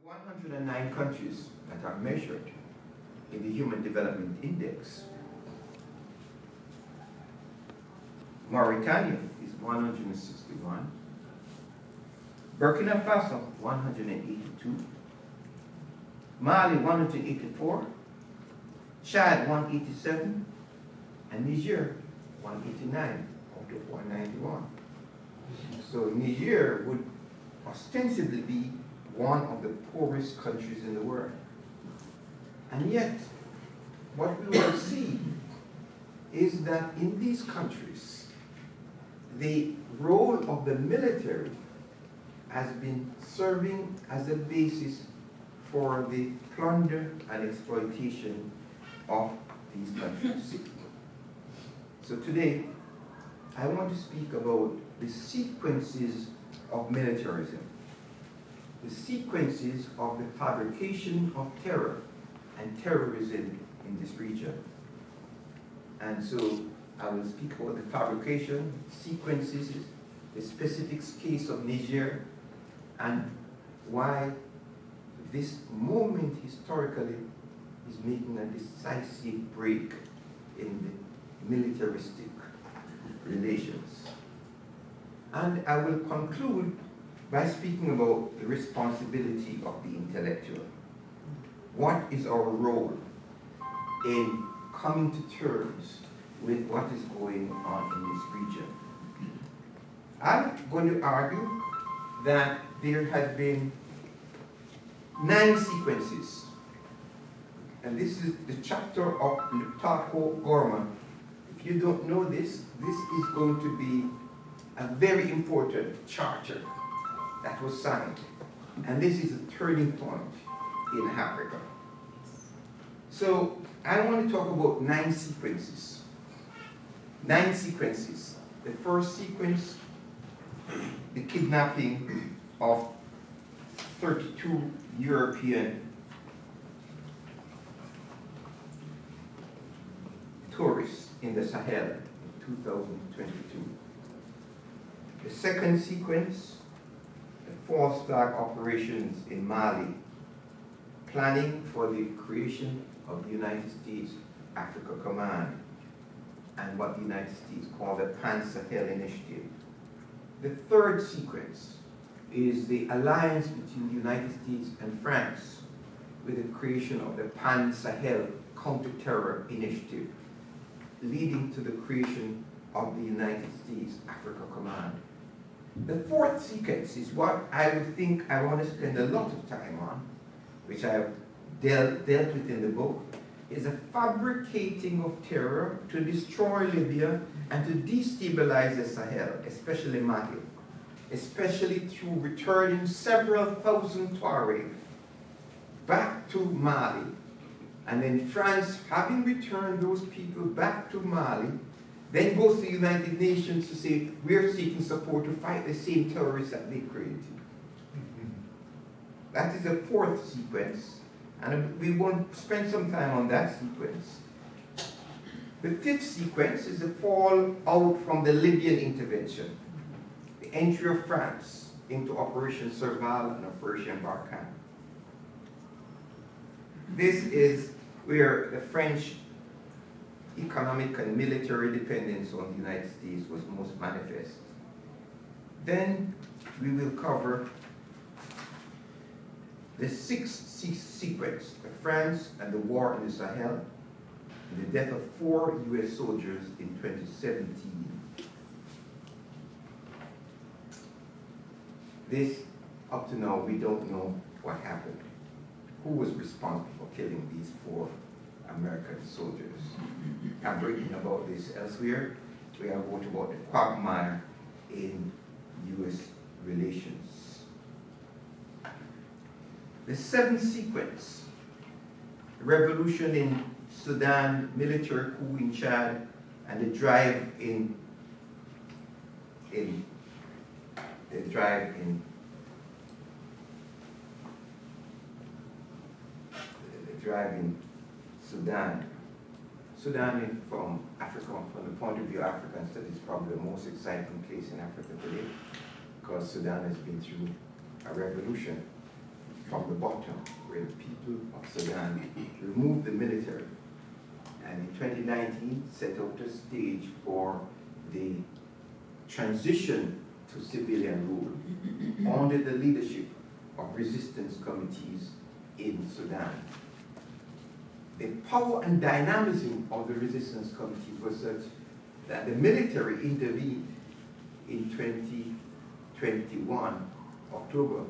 109 countries that are measured in the Human Development Index. Mauritania is 161, Burkina Faso 182, Mali 184, Chad 187, and Niger 189 out of 191. So Niger would ostensibly be one of the poorest countries in the world. And yet, what we will see is that in these countries, the role of the military has been serving as a basis for the plunder and exploitation of these countries. So today, I want to speak about the sequences of militarism, the sequences of the fabrication of terror and terrorism in this region. And so I will speak about the fabrication, sequences, the specific case of Niger, and why this moment historically is making a decisive break in the militaristic relations. And I will conclude by speaking about the responsibility of the intellectual. What is our role in coming to terms with what is going on in this region? I'm going to argue that there have been 9 sequences. And this is the chapter of Lutako Gorma. If you don't know this, this is going to be a very important charter that was signed. And this is a turning point in Africa. So I want to talk about 9 sequences. 9 sequences. The first sequence, the kidnapping of 32 European tourists in the Sahel in 2022. The second sequence, the false flag operations in Mali, planning for the creation of the United States Africa Command and what the United States call the Pan-Sahel Initiative. The third sequence is the alliance between the United States and France with the creation of the Pan-Sahel Counter-Terror Initiative, leading to the creation of the United States Africa Command. The fourth sequence is what I would think I want to spend a lot of time on, which I have dealt with in the book, is a fabricating of terror to destroy Libya and to destabilize the Sahel, especially Mali, especially through returning several thousand Tuareg back to Mali. And then France, having returned those people back to Mali, then goes to the United Nations to say, we're seeking support to fight the same terrorists that they created. That is the fourth sequence. And we won't spend some time on that sequence. The fifth sequence is the fall out from the Libyan intervention, the entry of France into Operation Serval and Operation Barkhane. This is where the French economic and military dependence on the United States was most manifest. Then we will cover the sixth sequence, the France and the war in the Sahel, and the death of 4 US soldiers in 2017. This, up to now, we don't know what happened. Who was responsible for killing these 4 American soldiers? I've written about this elsewhere, where I wrote about the quagmire in US relations. The seventh sequence, revolution in Sudan, military coup in Chad, and the drive in Sudan. Sudan, from the point of view of African studies, is probably the most exciting place in Africa today, because Sudan has been through a revolution. from the bottom, where the people of Sudan removed the military, and in 2019 set out the stage for the transition to civilian rule under the leadership of resistance committees in Sudan. The power and dynamism of the resistance committees was such that the military intervened in 2021, October,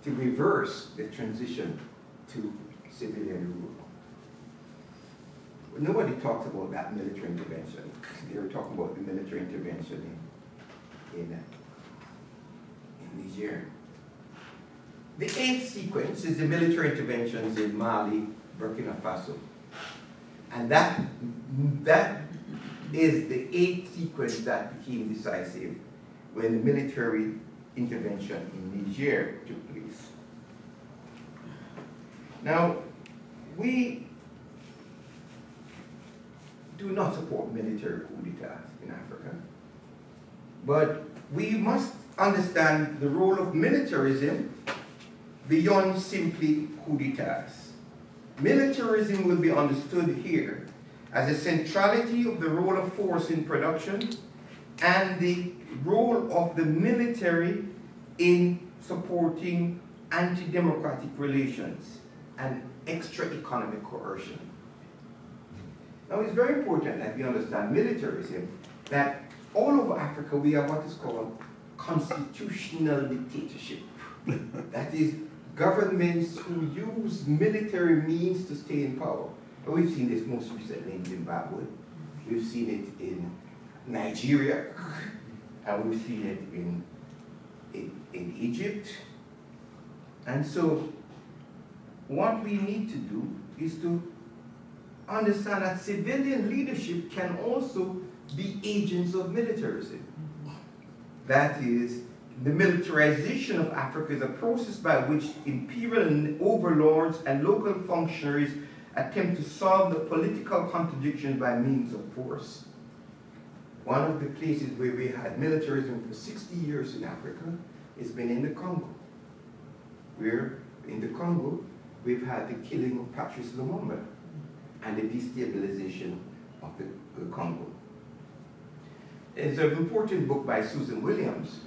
to reverse the transition to civilian rule. But nobody talks about that military intervention. They were talking about the military intervention in Niger. The 8th sequence is the military interventions in Mali, Burkina Faso. And that is the 8th sequence that became decisive when the military intervention in Niger took place. Now, we do not support military coup d'etats in Africa, but we must understand the role of militarism beyond simply coup d'etats. Militarism will be understood here as a centrality of the role of force in production and the role of the military in supporting anti-democratic relations and extra-economic coercion. Now, it's very important that we understand militarism, that all over Africa we have what is called constitutional dictatorship. That is, governments who use military means to stay in power. And we've seen this most recently in Zimbabwe. We've seen it in Nigeria, and we've seen it in Egypt. And so what we need to do is to understand that civilian leadership can also be agents of militarism. That is, the militarization of Africa is a process by which imperial overlords and local functionaries attempt to solve the political contradictions by means of force. One of the places where we had militarism for 60 years in Africa has been in the Congo, where in the Congo we've had the killing of Patrice Lumumba and the destabilization of the Congo. There's an important book by Susan Williams,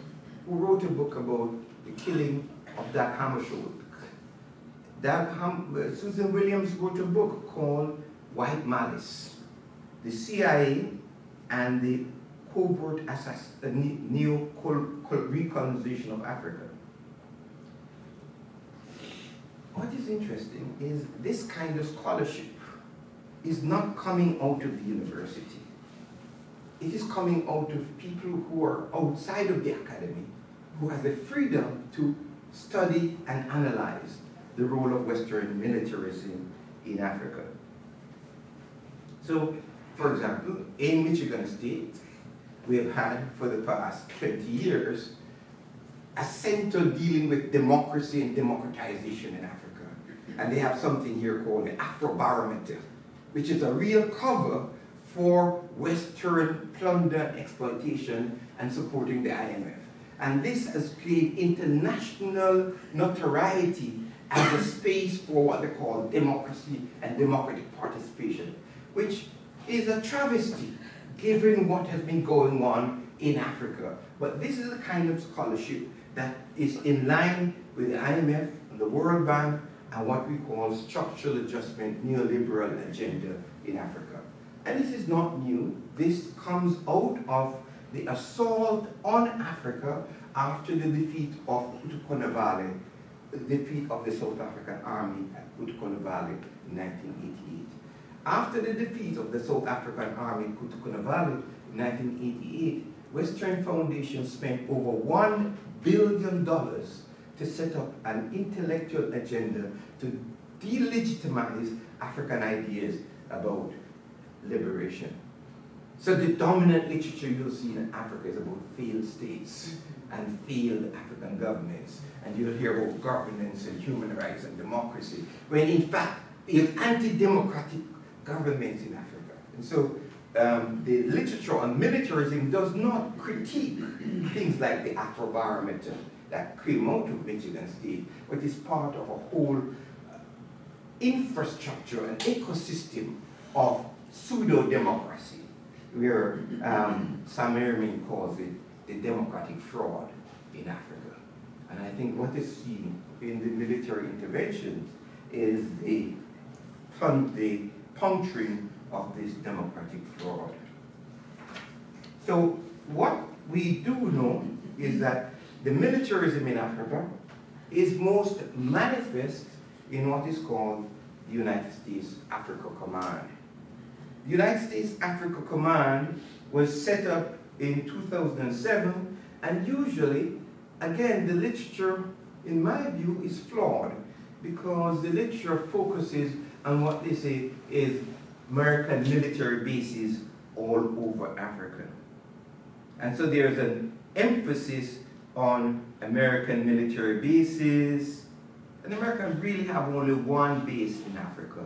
who wrote a book about the killing of Dag Hammarskjöld. Susan Williams wrote a book called White Malice, the CIA and the covert neo-recolonization of Africa. What is interesting is this kind of scholarship is not coming out of the university. It is coming out of people who are outside of the academy, who have the freedom to study and analyze the role of Western militarism in Africa. So, for example, in Michigan State, we have had for the past 20 years a center dealing with democracy and democratization in Africa. And they have something here called the Afrobarometer, which is a real cover for Western plunder, exploitation, and supporting the IMF. And this has created international notoriety as a space for what they call democracy and democratic participation, which is a travesty given what has been going on in Africa. But this is the kind of scholarship that is in line with the IMF and the World Bank and what we call structural adjustment neoliberal agenda in Africa. And this is not new. This comes out of the assault on Africa after the defeat of Kutukonavale, the defeat of the South African Army at Kutukonavale in 1988. After the defeat of the South African Army at Kutukonavale in 1988, Western foundations spent over $1 billion to set up an intellectual agenda to delegitimize African ideas about liberation. So the dominant literature you'll see in Africa is about failed states and failed African governments. And you'll hear about governance and human rights and democracy, when in fact there's anti-democratic governments in Africa. And so the literature on militarism does not critique things like the Afrobarometer that came out of Michigan State, but is part of a whole infrastructure, an ecosystem of pseudo-democracy, where Sam Harriman calls it the democratic fraud in Africa. And I think what is seen in the military interventions is the puncturing of this democratic fraud. So what we do know is that the militarism in Africa is most manifest in what is called the United States Africa Command. The United States Africa Command was set up in 2007, and usually, again, the literature, in my view, is flawed because the literature focuses on what they say is American military bases all over Africa. And so there's an emphasis on American military bases, and America really have only one base in Africa,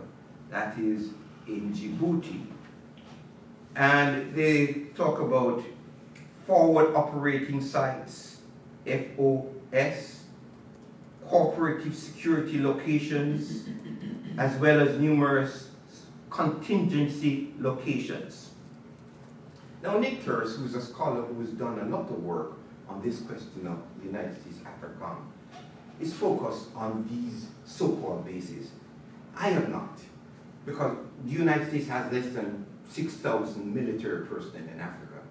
that is in Djibouti. And they talk about forward operating sites, FOS, cooperative security locations, as well as numerous contingency locations. Now, Nick Thurst, who's a scholar who has done a lot of work on this question of the United States AFRICOM, is focused on these so-called bases. I am not, because the United States has less than 6,000 military personnel in Africa.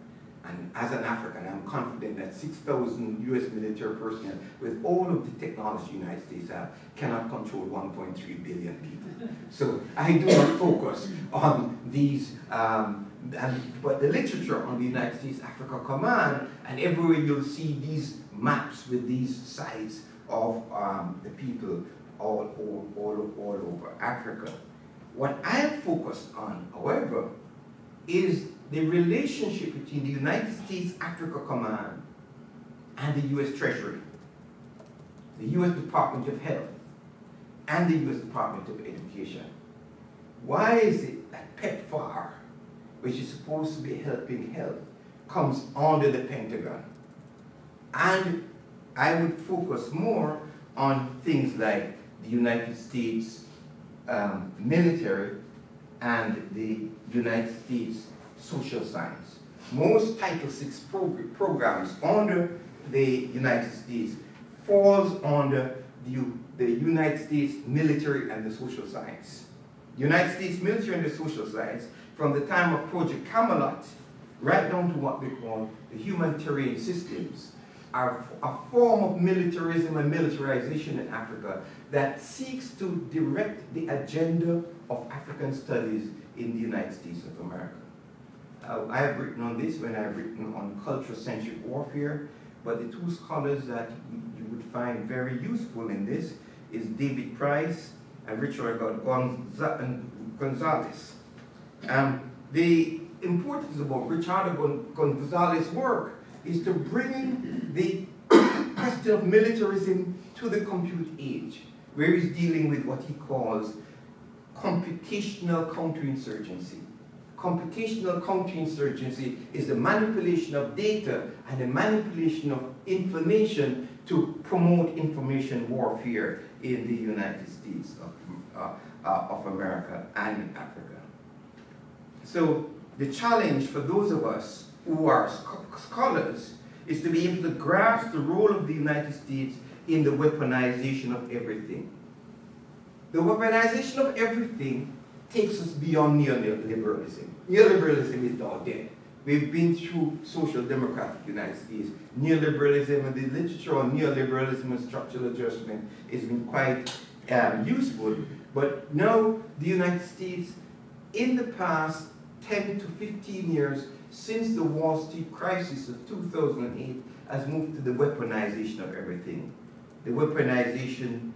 And as an African, I'm confident that 6,000 US military personnel, with all of the technology the United States have, cannot control 1.3 billion people. So I do not focus on these, but the literature on the United States Africa Command, and everywhere you'll see these maps with these sites of the people all over Africa. What I am focused on, however, is the relationship between the United States Africa Command and the US Treasury, the US Department of Health, and the US Department of Education. Why is it that PEPFAR, which is supposed to be helping health, comes under the Pentagon? And I would focus more on things like the United States military and the United States social science. Most Title VI programs under the United States falls under the United States military and the social science. The United States military and the social science, from the time of Project Camelot, right down to what they call the humanitarian systems, are a form of militarism and militarization in Africa that seeks to direct the agenda of African studies in the United States of America. I have written on this when I've written on culture-centric warfare, but the two scholars that you would find very useful in this is David Price and Richard Gonzalez. The importance about Richard Gonzalez's work is to bring the question of militarism to the compute age, where he's dealing with what he calls computational counterinsurgency. Computational counterinsurgency is the manipulation of data and the manipulation of information to promote information warfare in the United States of America and in Africa. So the challenge for those of us who are scholars is to be able to grasp the role of the United States in the weaponization of everything. The weaponization of everything takes us beyond neoliberalism. Neoliberalism is now dead. We've been through social democratic United States. Neoliberalism and the literature on neoliberalism and structural adjustment has been quite useful. But now the United States, in the past 10 to 15 years, since the Wall Street crisis of 2008, has moved to the weaponization of everything. The weaponization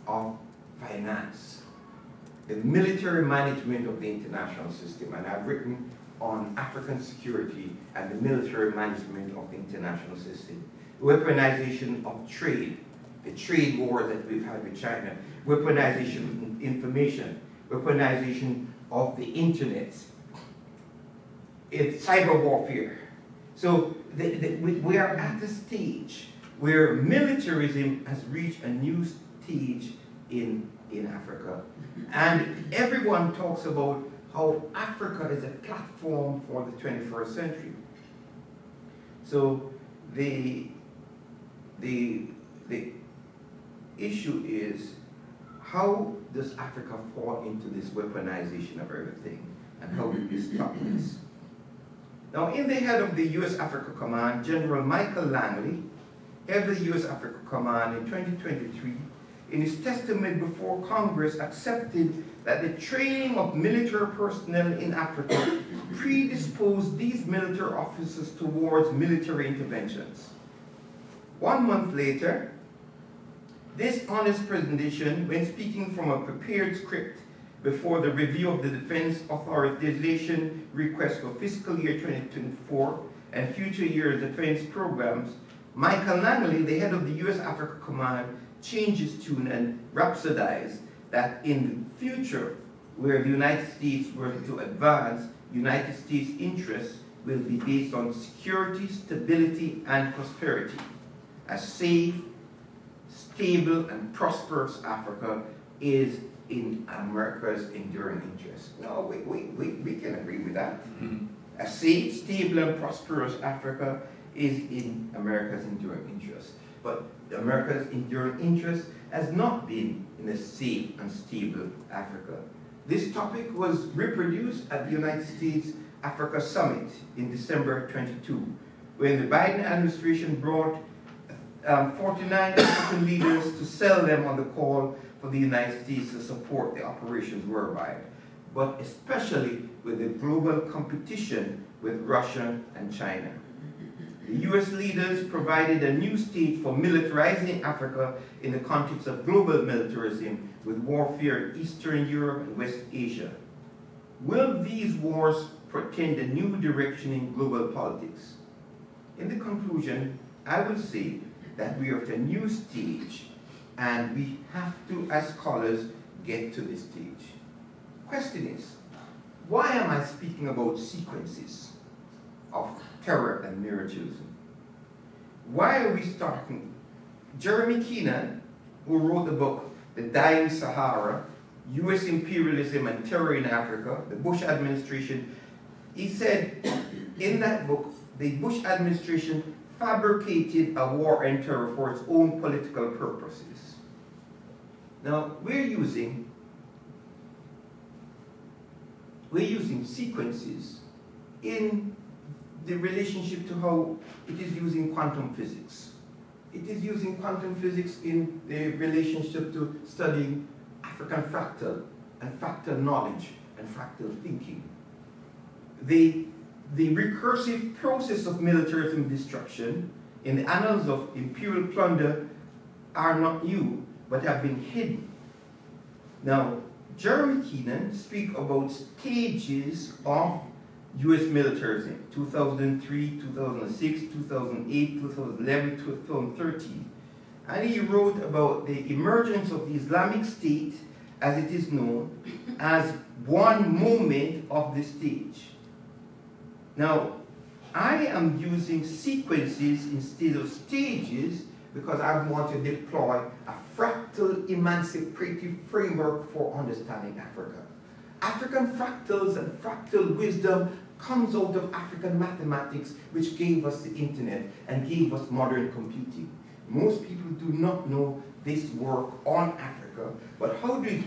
of finance, the military management of the international system, and I've written on African security and the military management of the international system. Weaponization of trade, the trade war that we've had with China, weaponization of information, weaponization of the internet, it's cyber warfare. So we are at a stage where militarism has reached a new stage in Africa. And everyone talks about how Africa is a platform for the 21st century. So the issue is, how does Africa fall into this weaponization of everything? And how do we stop this? Now, in the head of the U.S. Africa Command, General Michael Langley, head of the U.S. Africa Command in 2023, in his testimony before Congress, accepted that the training of military personnel in Africa predisposed these military officers towards military interventions. 1 month later, this honest presentation, when speaking from a prepared script before the review of the Defense Authorization request for fiscal year 2024 and future year defense programs, Michael Langley, the head of the U.S. Africa Command, changed his tune and rhapsodized that in the future, where the United States were to advance, United States interests will be based on security, stability, and prosperity. A safe, stable, and prosperous Africa is in America's enduring interest. No, we can agree with that. Mm-hmm. A safe, stable, and prosperous Africa is in America's enduring interest. But America's enduring interest has not been in a safe and stable Africa. This topic was reproduced at the United States Africa Summit in December 22, when the Biden administration brought 49 African leaders to sell them on the call for the United States to support the operations worldwide, but especially with the global competition with Russia and China. The U.S. leaders provided a new stage for militarizing Africa in the context of global militarism with warfare in Eastern Europe and West Asia. Will these wars portend a new direction in global politics? In the conclusion, I will say that we are at a new stage, and we have to, as scholars, get to this stage. Question is, why am I speaking about sequences of terror and militarism? Why are we starting? Jeremy Keenan, who wrote the book, The Dying Sahara, U.S. Imperialism and Terror in Africa, the Bush administration, he said in that book, the Bush administration fabricated a war and terror for its own political purposes. Now, we're using sequences in the relationship to how it is using quantum physics. It is using quantum physics in the relationship to studying African fractal and fractal knowledge and fractal thinking. The recursive process of militarism destruction in the annals of imperial plunder are not new, but have been hidden. Now, Jeremy Keenan speaks about stages of U.S. militarism, 2003, 2006, 2008, 2011, 2013. And he wrote about the emergence of the Islamic State, as it is known, as one moment of the stage. Now, I am using sequences instead of stages because I want to deploy a fractal emancipative framework for understanding Africa. African fractals and fractal wisdom comes out of African mathematics, which gave us the internet and gave us modern computing. Most people do not know this work on Africa, but how did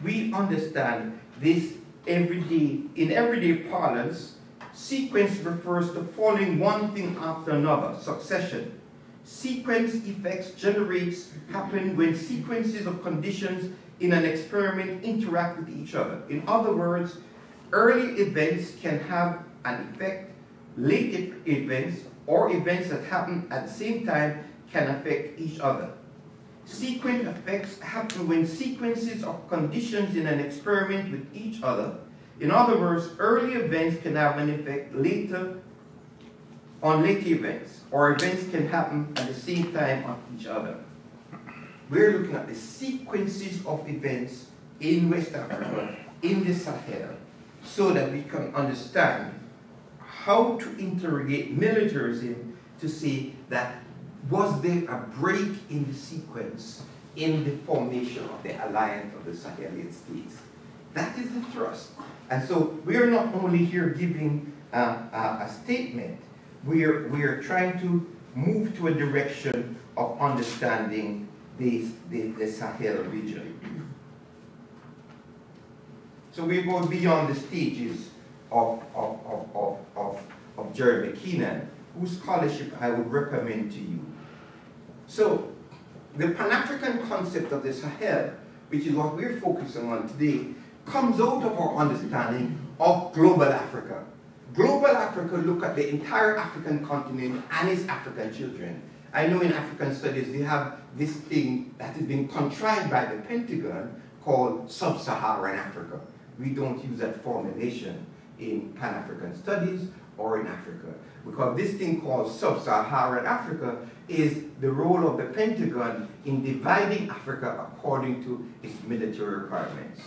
we understand this everyday? In everyday parlance, sequence refers to following one thing after another, succession. Sequence effects happen when sequences of conditions in an experiment interact with each other. In other words, early events can have an effect, late events, or events that happen at the same time can affect each other. Sequence effects happen when sequences of conditions in an experiment with each other. In other words, early events can have an effect later on late events, or events can happen at the same time on each other. We're looking at the sequences of events in West Africa, in the Sahel, so that we can understand how to interrogate militarism to see that was there a break in the sequence in the formation of the alliance of the Sahelian states? That is the thrust. And so we are not only here giving a statement, we are trying to move to a direction of understanding the Sahel region. So we go beyond the stages of Jeremy Keenan, whose scholarship I would recommend to you. So the Pan-African concept of the Sahel, which is what we're focusing on today, comes out of our understanding of global Africa. Global Africa look at the entire African continent and its African children. I know in African studies they have this thing that has been contrived by the Pentagon called Sub-Saharan Africa. We don't use that formulation in Pan-African studies or in Africa, because this thing called Sub-Saharan Africa is the role of the Pentagon in dividing Africa according to its military requirements.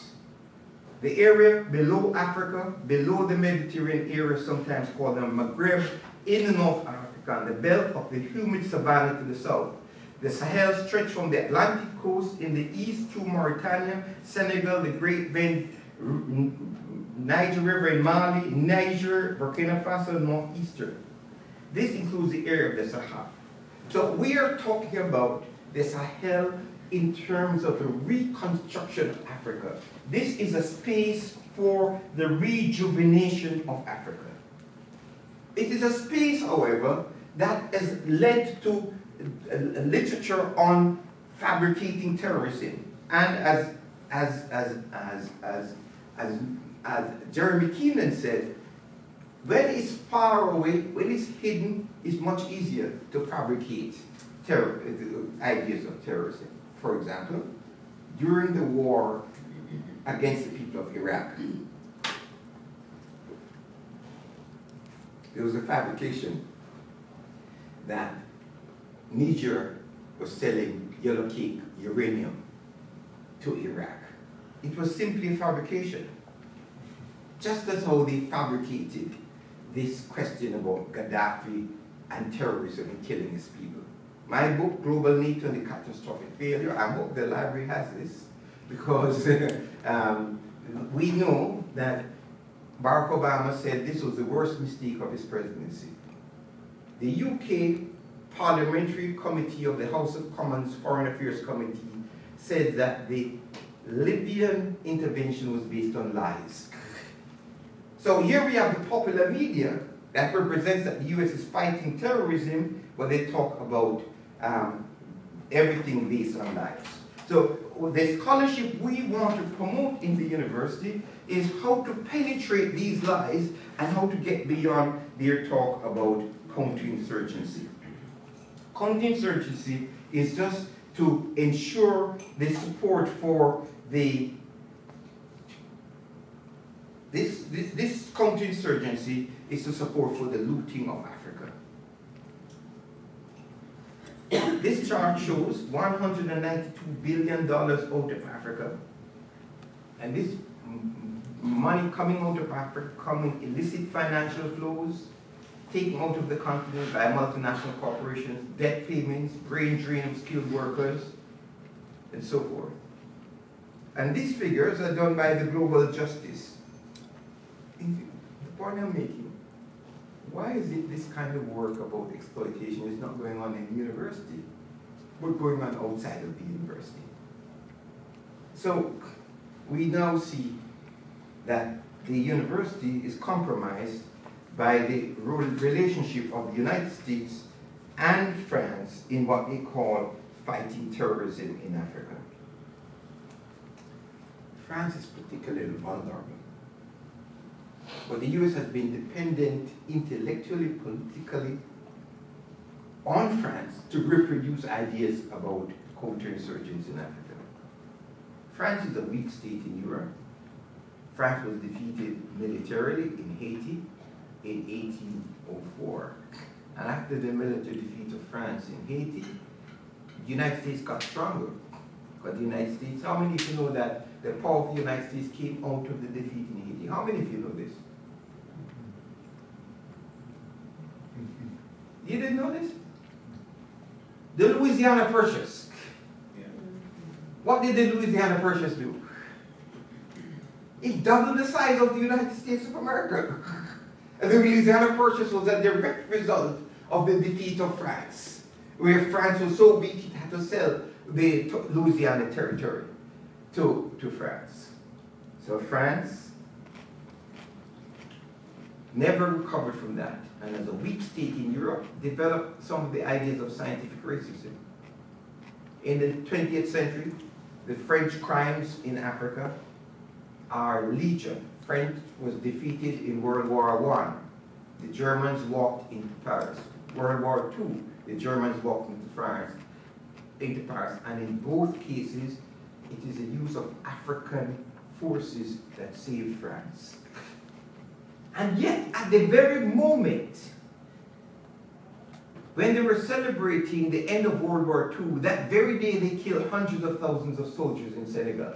The area below Africa, below the Mediterranean area, sometimes called the Maghreb, in the North Africa, and the belt of the humid savanna to the south. The Sahel stretched from the Atlantic coast in the east through Mauritania, Senegal, the Great Bend, Niger River in Mali, Niger, Burkina Faso, northeastern. This includes the area of the Sahel. So we are talking about the Sahel in terms of the reconstruction of Africa. This is a space for the rejuvenation of Africa. It is a space, however, that has led to literature on fabricating terrorism. And as Jeremy Keenan said, when it's far away, when it's hidden, it's much easier to fabricate ideas of terrorism. For example, during the war against the people of Iraq, there was a fabrication that Niger was selling yellow cake uranium to Iraq. It was simply a fabrication. Just as how they fabricated this question about Gaddafi and terrorism and killing his people. My book, Global NATO and the Catastrophic Failure, I hope the library has this, because we know that Barack Obama said this was the worst mistake of his presidency. The UK Parliamentary Committee of the House of Commons Foreign Affairs Committee said that the Libyan intervention was based on lies. So here we have the popular media that represents that the US is fighting terrorism, but they talk about everything based on lies. So the scholarship we want to promote in the university is how to penetrate these lies and how to get beyond their talk about counterinsurgency. Counterinsurgency is just to ensure the support for the this counterinsurgency is to support for the looting of Africa. This chart shows $192 billion out of Africa, and this money coming out of Africa, coming illicit financial flows, taken out of the continent by multinational corporations, debt payments, brain drain of skilled workers, and so forth. And these figures are done by the Global Justice. The point I'm making, why is it this kind of work about exploitation is not going on in the university, but going on outside of the university? So we now see that the university is compromised by the relationship of the United States and France in what they call fighting terrorism in Africa. France is particularly vulnerable. But the US has been dependent intellectually, politically on France to reproduce ideas about counterinsurgents in Africa. France is a weak state in Europe. France was defeated militarily in Haiti in 1804. And after the military defeat of France in Haiti, the United States got stronger. But the United States, how many of you know that the power of the United States came out of the defeat in Haiti? How many of you know this? You didn't know this? The Louisiana Purchase. What did the Louisiana Purchase do? It doubled the size of the United States of America. And the Louisiana Purchase was a direct result of the defeat of France, where France was so weak it had to sell the Louisiana territory to France. So France never recovered from that, and as a weak state in Europe, developed some of the ideas of scientific racism. In the 20th century, the French crimes in Africa are legion. France was defeated in World War I. The Germans walked into Paris. World War II, the Germans walked into Paris. And in both cases, it is the use of African forces that saved France. And yet, at the very moment when they were celebrating the end of World War II, that very day they killed hundreds of thousands of soldiers in Senegal.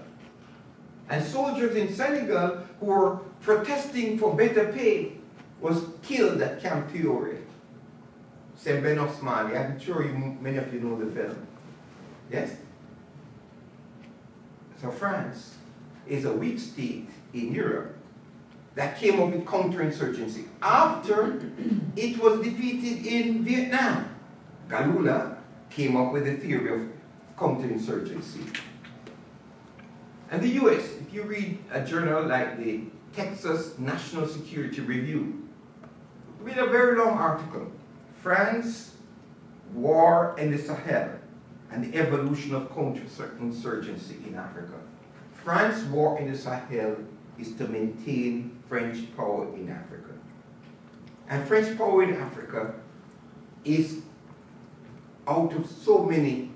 And soldiers in Senegal who were protesting for better pay was killed at Camp Thiore. Semben Osmani, I'm sure many of you know the film. Yes? So France is a weak state in Europe that came up with counterinsurgency after it was defeated in Vietnam. Galula came up with the theory of counterinsurgency. And the US, if you read a journal like the Texas National Security Review, read a very long article, France, War in the Sahel, and the evolution of counterinsurgency in Africa. France war in the Sahel is to maintain French power in Africa. And French power in Africa is out of so many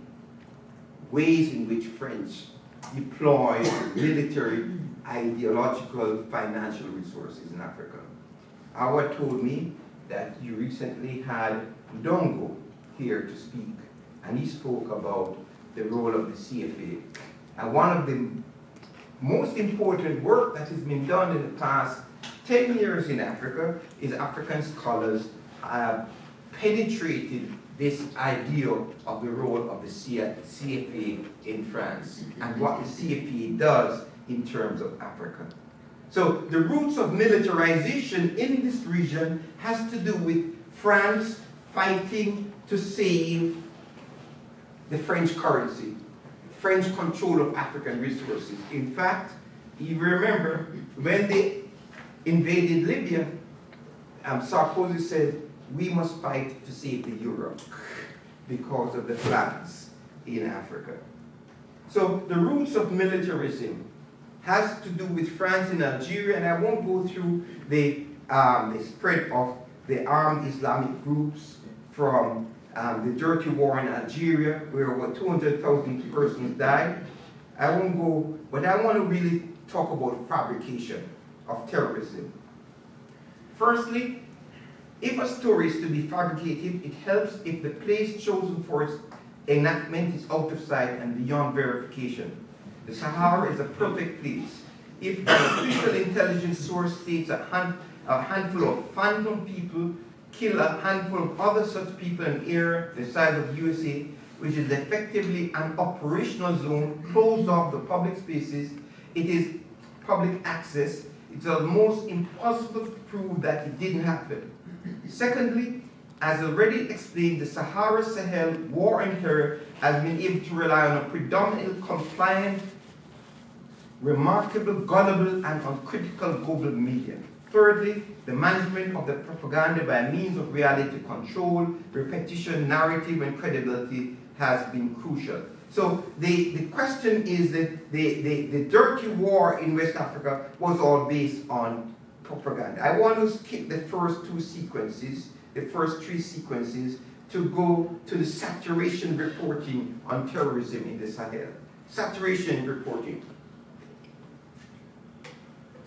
ways in which French deploy military, ideological, financial resources in Africa. Howard told me that you recently had Ndongo here to speak, and he spoke about the role of the CFA. And one of the most important work that has been done in the past 10 years in Africa is African scholars have penetrated this idea of the role of the CFA in France and what the CFA does in terms of Africa. So the roots of militarization in this region has to do with France fighting to save the French currency, French control of African resources. In fact, you remember when they invaded Libya, Sarkozy said, we must fight to save the euro because of the plans in Africa. So the roots of militarism has to do with France and Algeria, and I won't go through the spread of the armed Islamic groups from the dirty war in Algeria, where over 200,000 persons died. I won't go, but I want to really talk about fabrication of terrorism. Firstly, if a story is to be fabricated, it helps if the place chosen for its enactment is out of sight and beyond verification. The Sahara is a perfect place. If an official intelligence source states a handful of phantom people kill a handful of other such people in an area the size of the USA, which is effectively an operational zone closed off the public spaces, it is public access, it's almost impossible to prove that it didn't happen. Secondly, as already explained, the Sahara-Sahel war on terror has been able to rely on a predominantly compliant, remarkable, gullible, and uncritical global media. Thirdly, the management of the propaganda by means of reality control, repetition, narrative, and credibility has been crucial. So the question is that the dirty war in West Africa was all based on propaganda. I want to skip the first two sequences, the first three sequences, to go to the saturation reporting on terrorism in the Sahel. Saturation reporting.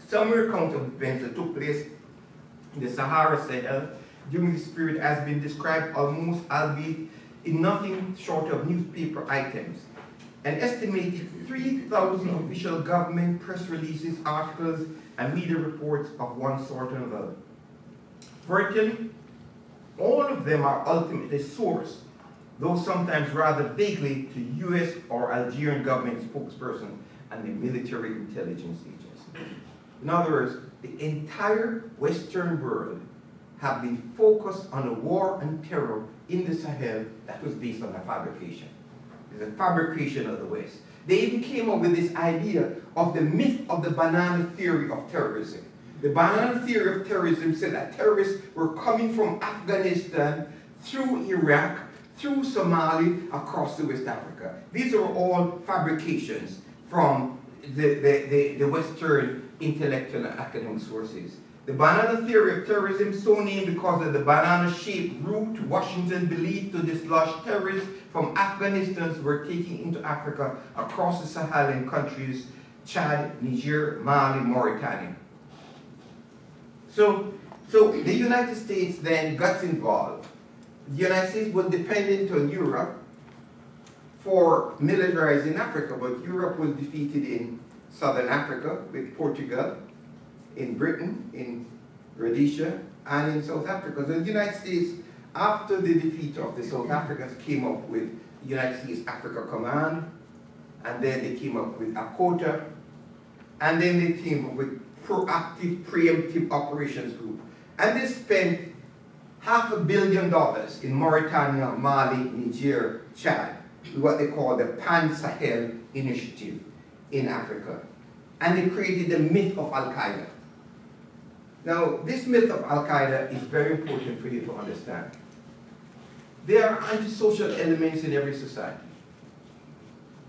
Summary account of events that took place in the Sahara-Sahel during this period has been described almost, albeit in nothing short of newspaper items. An estimated 3,000 official government press releases, articles, and media reports of one sort or another. Virtually, all of them are ultimately sourced though sometimes rather vaguely, to US or Algerian government spokesperson and the military intelligence agency. In other words, the entire Western world have been focused on a war and terror in the Sahel that was based on a fabrication. It's a fabrication of the West. They even came up with this idea of the myth of the banana theory of terrorism. The banana theory of terrorism said that terrorists were coming from Afghanistan through Iraq, through Somalia, across to West Africa. These are all fabrications from the Western intellectual and academic sources. The banana theory of terrorism, so named because of the banana-shaped route Washington believed to dislodge terrorists from Afghanistan, were taking into Africa across the Sahelian countries, Chad, Niger, Mali, Mauritania. So the United States then got involved. The United States was dependent on Europe for militarizing Africa, but Europe was defeated in Southern Africa with Portugal, in Britain, in Rhodesia, and in South Africa. So the United States, after the defeat of the South Africans, came up with the United States Africa Command, and then they came up with ACOTA, and then they came up with Proactive Preemptive Operations Group. And they spent $500 million in Mauritania, Mali, Niger, Chad, what they call the Pan-Sahel Initiative in Africa. And they created the myth of Al-Qaeda. Now, this myth of Al-Qaeda is very important for you to understand. There are antisocial elements in every society.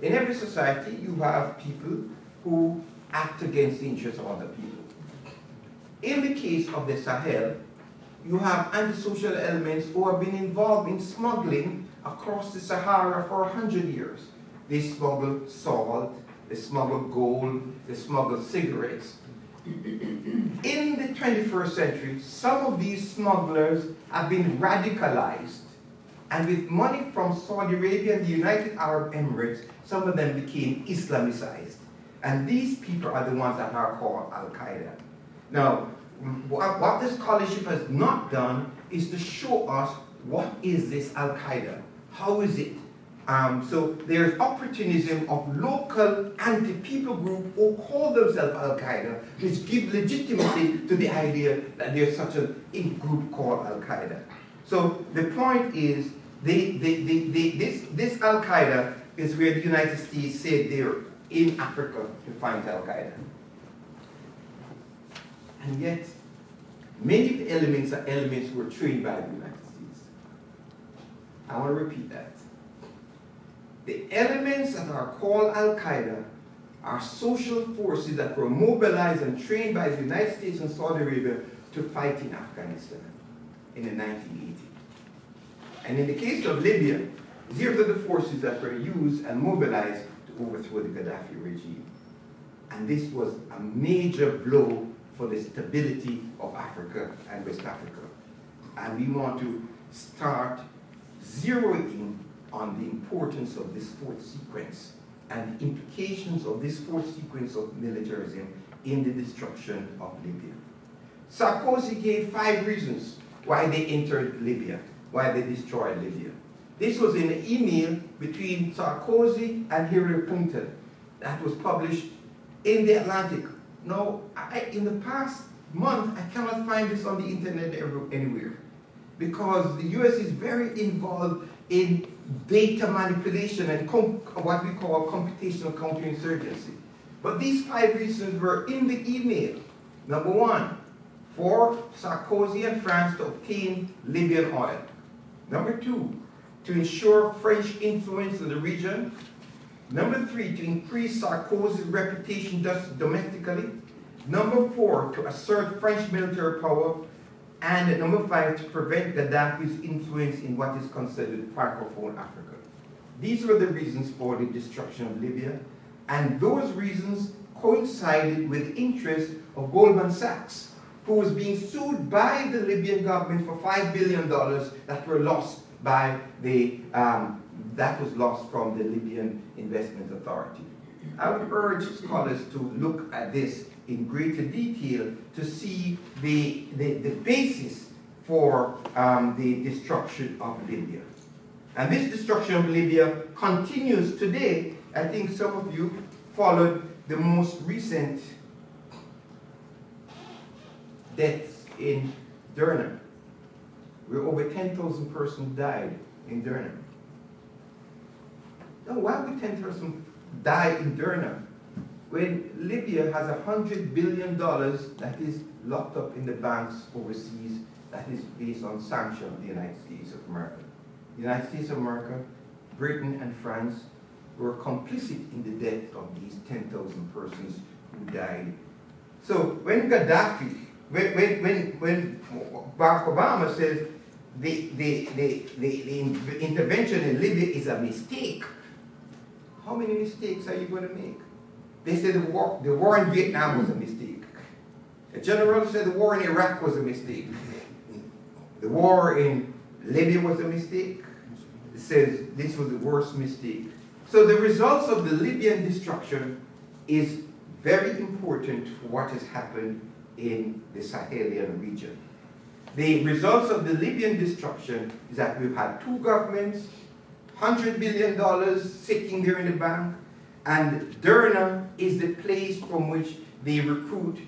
In every society, you have people who act against the interests of other people. In the case of the Sahel, you have antisocial elements who have been involved in smuggling across the Sahara for 100 years. They smuggle salt, they smuggle gold, they smuggle cigarettes. In the 21st century, some of these smugglers have been radicalized, and with money from Saudi Arabia and the United Arab Emirates, some of them became Islamicized. And these people are the ones that are called Al-Qaeda. Now, what the scholarship has not done is to show us what is this Al-Qaeda? How is it? So there's opportunism of local anti-people group who call themselves Al-Qaeda, which give legitimacy to the idea that there's such a group called Al-Qaeda. So the point is, this Al-Qaeda is where the United States said they're in Africa to find Al-Qaeda. And yet, many of the elements are elements who were trained by the United States. I want to repeat that. The elements that are called Al-Qaeda are social forces that were mobilized and trained by the United States and Saudi Arabia to fight in Afghanistan in the 1980s. And in the case of Libya, these are the forces that were used and mobilized to overthrow the Gaddafi regime. And this was a major blow for the stability of Africa and West Africa. And we want to start zeroing in on the importance of this fourth sequence and the implications of this fourth sequence of militarism in the destruction of Libya. Sarkozy gave 5 reasons why they entered Libya, why they destroyed Libya. This was in an email between Sarkozy and Hillary Clinton that was published in the Atlantic. Now, in the past month, I cannot find this on the internet anywhere, because the US is very involved in data manipulation and what we call computational counterinsurgency. But these 5 reasons were in the email. Number 1, for Sarkozy and France to obtain Libyan oil. Number 2, to ensure French influence in the region. Number 3, to increase Sarkozy's reputation domestically. Number 4, to assert French military power. And number 5, to prevent Gaddafi's influence in what is considered Francophone Africa. These were the reasons for the destruction of Libya, and those reasons coincided with the interest of Goldman Sachs, who was being sued by the Libyan government for $5 billion that were lost by the that was lost from the Libyan Investment Authority. I would urge scholars to look at this in greater detail to see the basis for the destruction of Libya. And this destruction of Libya continues today. I think some of you followed the most recent deaths in Derna, where over 10,000 persons died in Derna. Now, why would 10,000 die in Derna when Libya has $100 billion that is locked up in the banks overseas that is based on sanction of the United States of America? The United States of America, Britain, and France were complicit in the death of these 10,000 persons who died. So when Gaddafi, when Barack Obama says the intervention in Libya is a mistake, how many mistakes are you going to make? They said the war in Vietnam was a mistake. The general said the war in Iraq was a mistake. The war in Libya was a mistake. It says this was the worst mistake. So the results of the Libyan destruction is very important for what has happened in the Sahelian region. The results of the Libyan destruction is that we've had two governments, $100 billion sitting there in the bank, and Derna is the place from which they recruit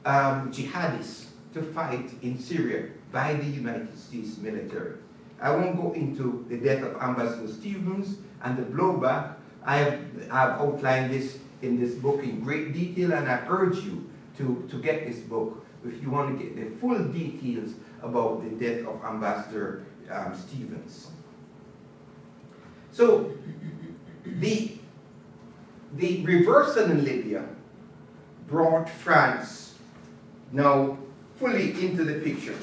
jihadists to fight in Syria by the United States military. I won't go into the death of Ambassador Stevens and the blowback. I've outlined this in this book in great detail, and I urge you to get this book if you want to get the full details about the death of Ambassador Stevens. So the reversal in Libya brought France now fully into the picture.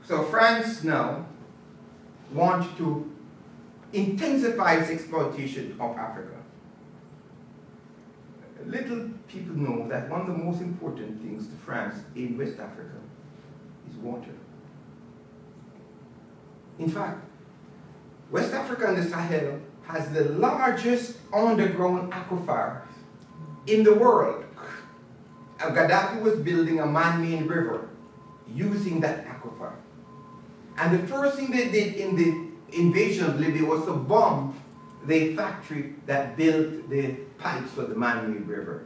So France now wants to intensify its exploitation of Africa. Little people know that one of the most important things to France in West Africa is water. In fact, West Africa and the Sahel has the largest underground aquifer in the world. Gaddafi was building a man-made river using that aquifer. And the first thing they did in the invasion of Libya was to bomb the factory that built the pipes for the man-made river.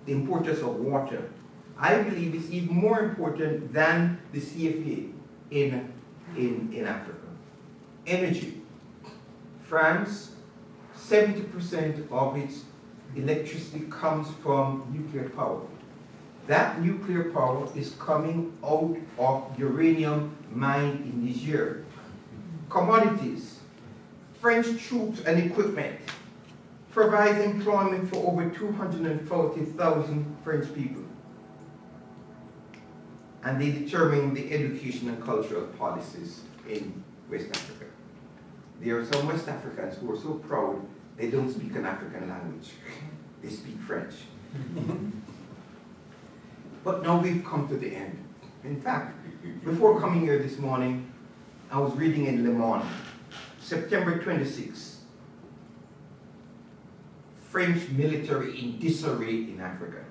The importance of water, I believe, is even more important than the CFA in Africa. Energy. France, 70% of its electricity comes from nuclear power. That nuclear power is coming out of uranium mined in Niger. Commodities. French troops and equipment provides employment for over 240,000 French people. And they determine the education and cultural policies in West Africa. There are some West Africans who are so proud they don't speak an African language. They speak French. But now we've come to the end. In fact, before coming here this morning, I was reading in Le Monde, September 26, French military in disarray in Africa.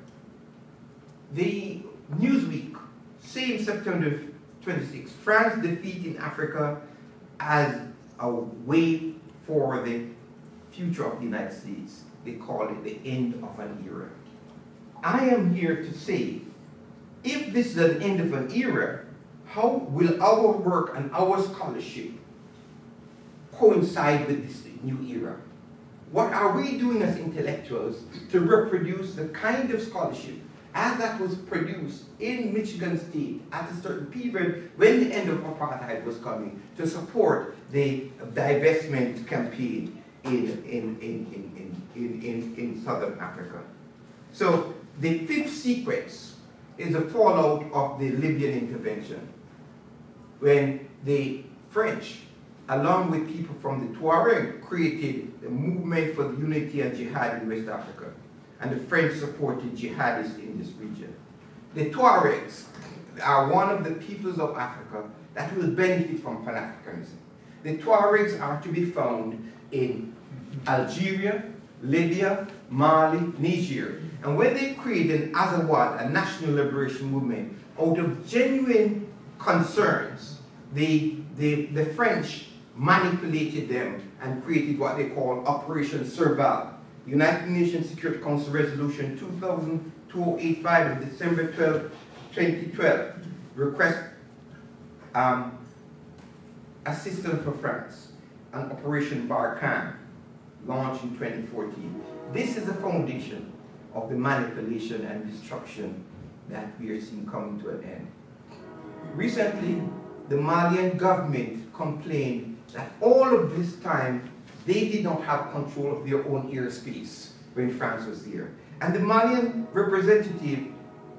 The Newsweek, same September 26, France defeat in Africa as a way for the future of the United States. They call it the end of an era. I am here to say, if this is an end of an era, how will our work and our scholarship coincide with this new era? What are we doing as intellectuals to reproduce the kind of scholarship as that was produced in Michigan State at a certain period when the end of apartheid was coming to support the divestment campaign in Southern Africa? So the fifth sequence is the fallout of the Libyan intervention, when the French, along with people from the Tuareg, created the movement for the unity and jihad in West Africa. And the French supported jihadists in this region. The Tuaregs are one of the peoples of Africa that will benefit from Pan-Africanism. The Tuaregs are to be found in Algeria, Libya, Mali, Niger. And when they created an Azawad, a national liberation movement, out of genuine concerns, the French manipulated them and created what they call Operation Serval. United Nations Security Council Resolution 2085 of December 12, 2012 request assistance for France and Operation Barkhane, launched in 2014. This is the foundation of the manipulation and destruction that we are seeing coming to an end. Recently, the Malian government complained that all of this time they did not have control of their own airspace when France was there. And the Malian representative,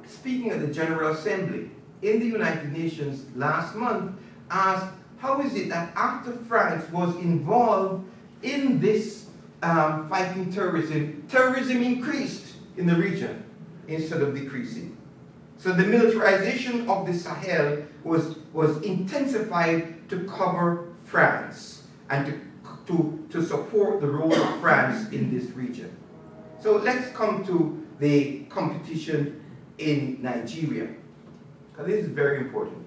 speaking at the General Assembly in the United Nations last month, asked, how is it that after France was involved in this fighting terrorism, terrorism increased in the region instead of decreasing? So the militarization of the Sahel was intensified to cover France and to support the role of France in this region. So let's come to the competition in Nigeria, because this is very important.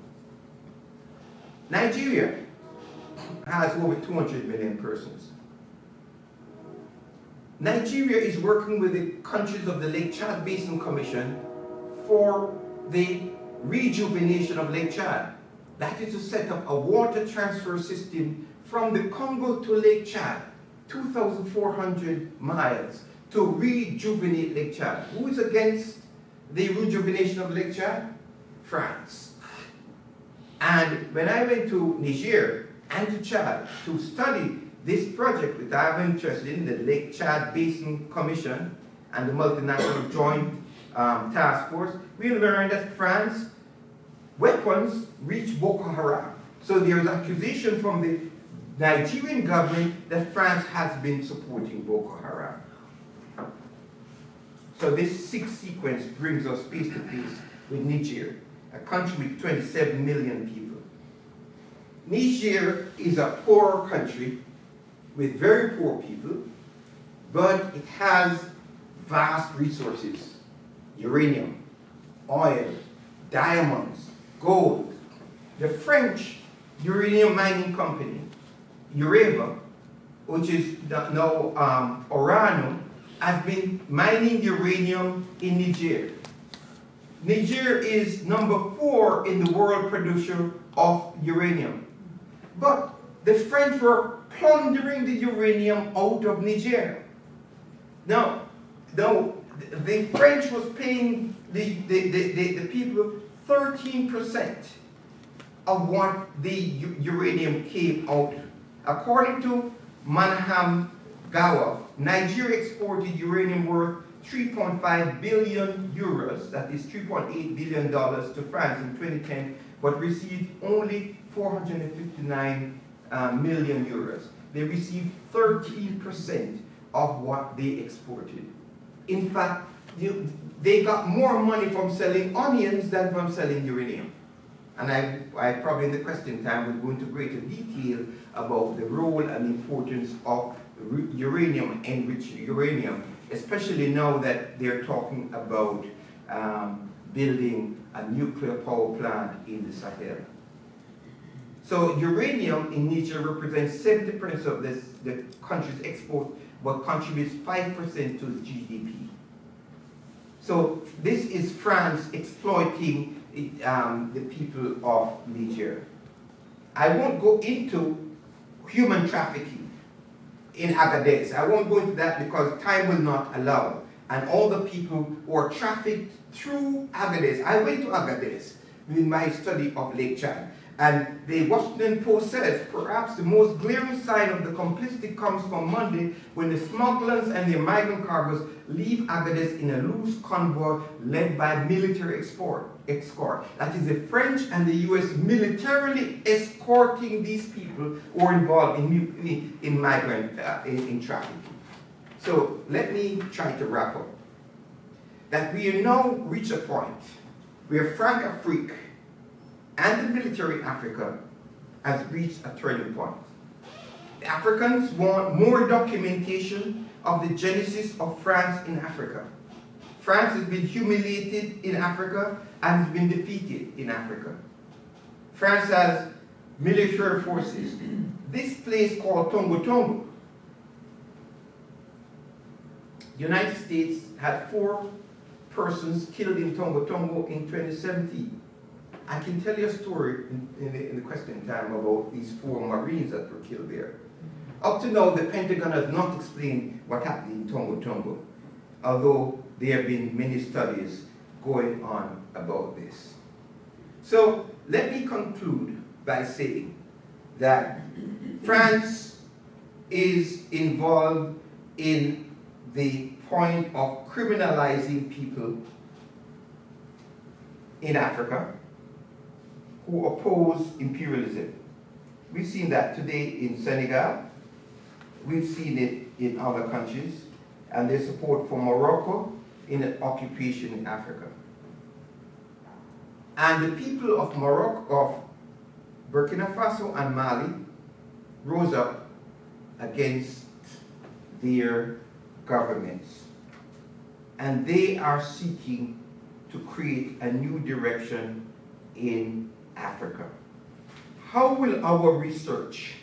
Nigeria has over 200 million persons. Nigeria is working with the countries of the Lake Chad Basin Commission for the rejuvenation of Lake Chad. That is to set up a water transfer system from the Congo to Lake Chad, 2,400 miles, to rejuvenate Lake Chad. Who is against the rejuvenation of Lake Chad? France. And when I went to Niger and to Chad to study this project that I'm interested in, the Lake Chad Basin Commission and the Multinational Joint Task Force, we learned that France weapons reach Boko Haram. So there is accusation from the Nigerian government that France has been supporting Boko Haram. So this sixth sequence brings us face to face with Niger, a country with 27 million people. Niger is a poor country with very poor people, but it has vast resources: uranium, oil, diamonds, gold. The French uranium mining company, Ureva, which is now Orano, has been mining uranium in Niger. Niger is number 4 in the world producer of uranium. But the French were plundering the uranium out of Niger. Now, the French was paying the people 13% of what the uranium came out. According to Manham Gawa, Nigeria exported uranium worth 3.5 billion euros, that is $3.8 billion, to France in 2010, but received only 459 million euros. They received 13% of what they exported. In fact, they got more money from selling onions than from selling uranium. And I probably in the question time will go into greater detail about the role and importance of uranium, enriched uranium, especially now that they're talking about building a nuclear power plant in the Sahel. So uranium in Niger represents 70% of the country's export, but contributes 5% to its GDP. So this is France exploiting the people of Niger. I won't go into human trafficking in Agadez. I won't go into that because time will not allow. And all the people who are trafficked through Agadez. I went to Agadez in my study of Lake Chad. And the Washington Post says, perhaps the most glaring sign of the complicity comes from Monday when the smugglers and their migrant cargoes leave Agadez in a loose convoy led by military escort. That is the French and the US militarily escorting these people who are involved in migrant in trafficking. So let me try to wrap up. That we have now reached a point where Francophrique and the military Africa has reached a turning point. The Africans want more documentation of the genesis of France in Africa. France has been humiliated in Africa and has been defeated in Africa. France has military forces this place called Tongo Tongo. The United States had 4 persons killed in Tongo Tongo in 2017. I can tell you a story in the question time about these 4 Marines that were killed there. Up to now, the Pentagon has not explained what happened in Tongo Tongo, although there have been many studies going on about this. So let me conclude by saying that France is involved in the point of criminalizing people in Africa who oppose imperialism. We've seen that today in Senegal. We've seen it in other countries, and their support for Morocco in an occupation in Africa. And the people of Morocco, of Burkina Faso and Mali rose up against their governments. And they are seeking to create a new direction in Africa. How will our research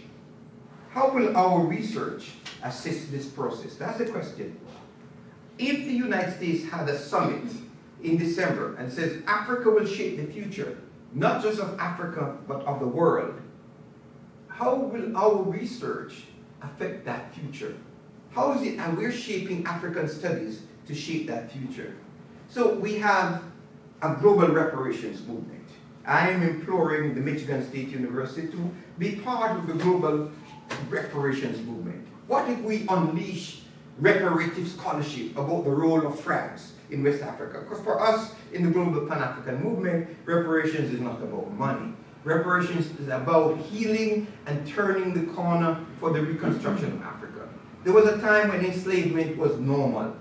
assist this process? That's the question. If the United States had a summit in December and says Africa will shape the future, not just of Africa, but of the world, how will our research affect that future? How is it, and we're shaping African studies to shape that future? So we have a global reparations movement. I am imploring the Michigan State University to be part of the global reparations movement. What if we unleash reparative scholarship about the role of France in West Africa? Because for us in the global Pan-African movement, reparations is not about money. Reparations is about healing and turning the corner for the reconstruction of Africa. There was a time when enslavement was normal.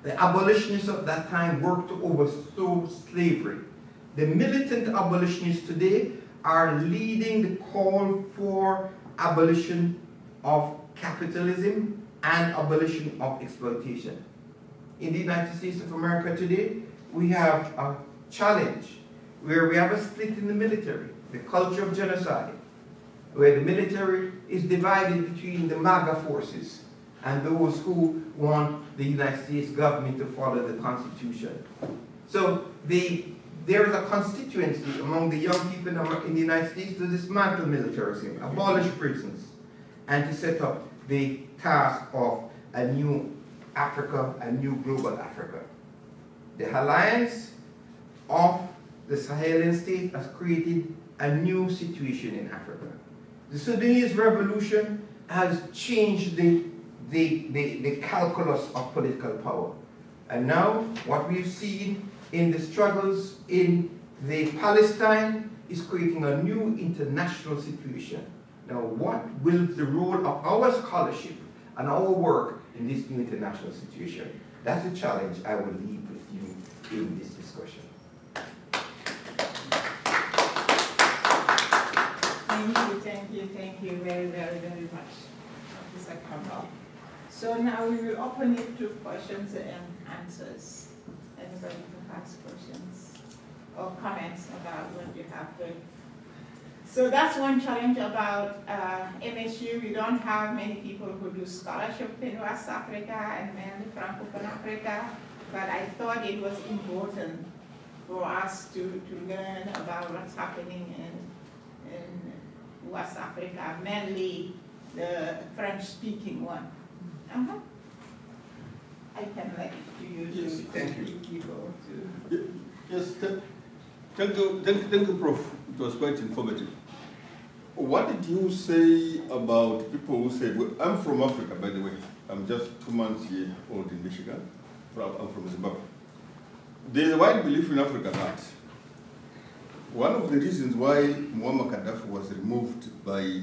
The abolitionists of that time worked to overthrow slavery. The militant abolitionists today are leading the call for abolition of capitalism and abolition of exploitation. In the United States of America today, we have a challenge where we have a split in the military, the culture of genocide, where the military is divided between the MAGA forces and those who want the United States government to follow the Constitution. So there is a constituency among the young people in the United States to dismantle militarism, abolish prisons, and to set up the task of a new Africa, a new global Africa. The alliance of the Sahelian state has created a new situation in Africa. The Sudanese revolution has changed the calculus of political power. And now what we've seen in the struggles in the Palestine is creating a new international situation. Now, what will the role of our scholarship and our work in this new international situation? That's the challenge I will leave with you in this discussion. Thank you very, very, very much, Professor Campbell. So now we will open it to questions and answers. Anybody can ask questions or comments about what you have heard. So that's one challenge about MSU. We don't have many people who do scholarship in West Africa and mainly Francophone Africa, but I thought it was important for us to learn about what's happening in West Africa, mainly the French-speaking one. I can let you yes, thank you. People to... Yes, thank you, Prof. It was quite informative. What did you say about people who said, well, I'm from Africa, by the way. I'm just 2 months here old in Michigan. I'm from Zimbabwe. There's a wide belief in Africa that one of the reasons why Muammar Gaddafi was removed by,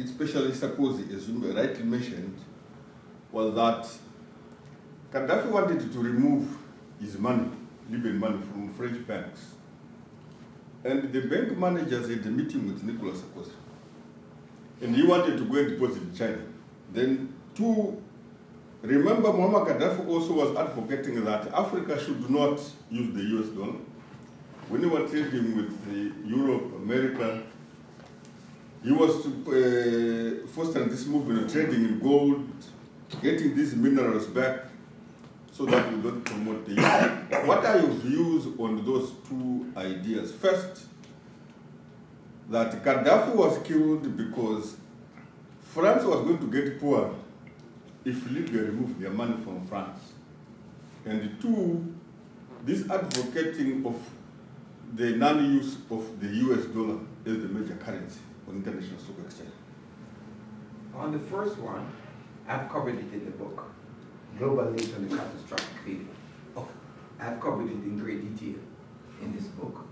especially Sarkozy, as you rightly mentioned, was that Gaddafi wanted to remove his money, Libyan money, from French banks. And the bank managers had a meeting with Nicolas Sarkozy. And he wanted to go and deposit in China. Then remember Muammar Gaddafi also was advocating that Africa should not use the US dollar. When they were trading with Europe, America, He was fostering this movement of trading in gold, getting these minerals back so that we don't promote the youth. What are your views on those two ideas? First, that Gaddafi was killed because France was going to get poor if Libya removed their money from France. And two, this advocating of the non-use of the US dollar as the major currency on international stock exchange. On the first one, I've covered it in the book, Global NATO and the Catastrophic Failure. I've covered it in great detail in this book.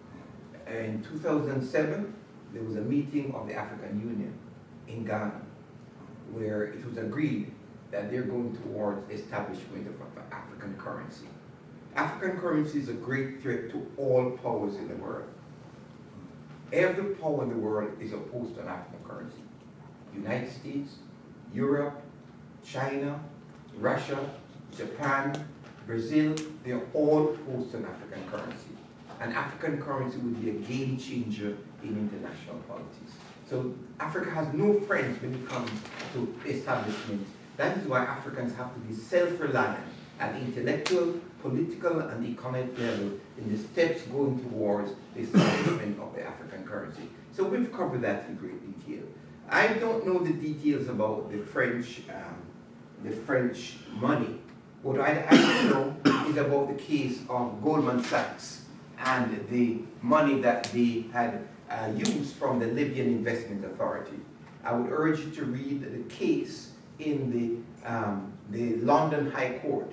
In 2007, there was a meeting of the African Union in Ghana where it was agreed that they're going towards establishment of an African currency. African currency is a great threat to all powers in the world. Every power in the world is opposed to an African currency. United States, Europe, China, Russia, Japan, Brazil, they're all opposed to an African currency. An African currency would be a game changer in international politics. So Africa has no friends when it comes to establishment. That is why Africans have to be self-reliant at the intellectual, political, and economic level in the steps going towards the establishment of the African currency. So we've covered that in great detail. I don't know the details about the French money. What I do know is about the case of Goldman Sachs and the money that they had used from the Libyan Investment Authority. I would urge you to read the case in the London High Court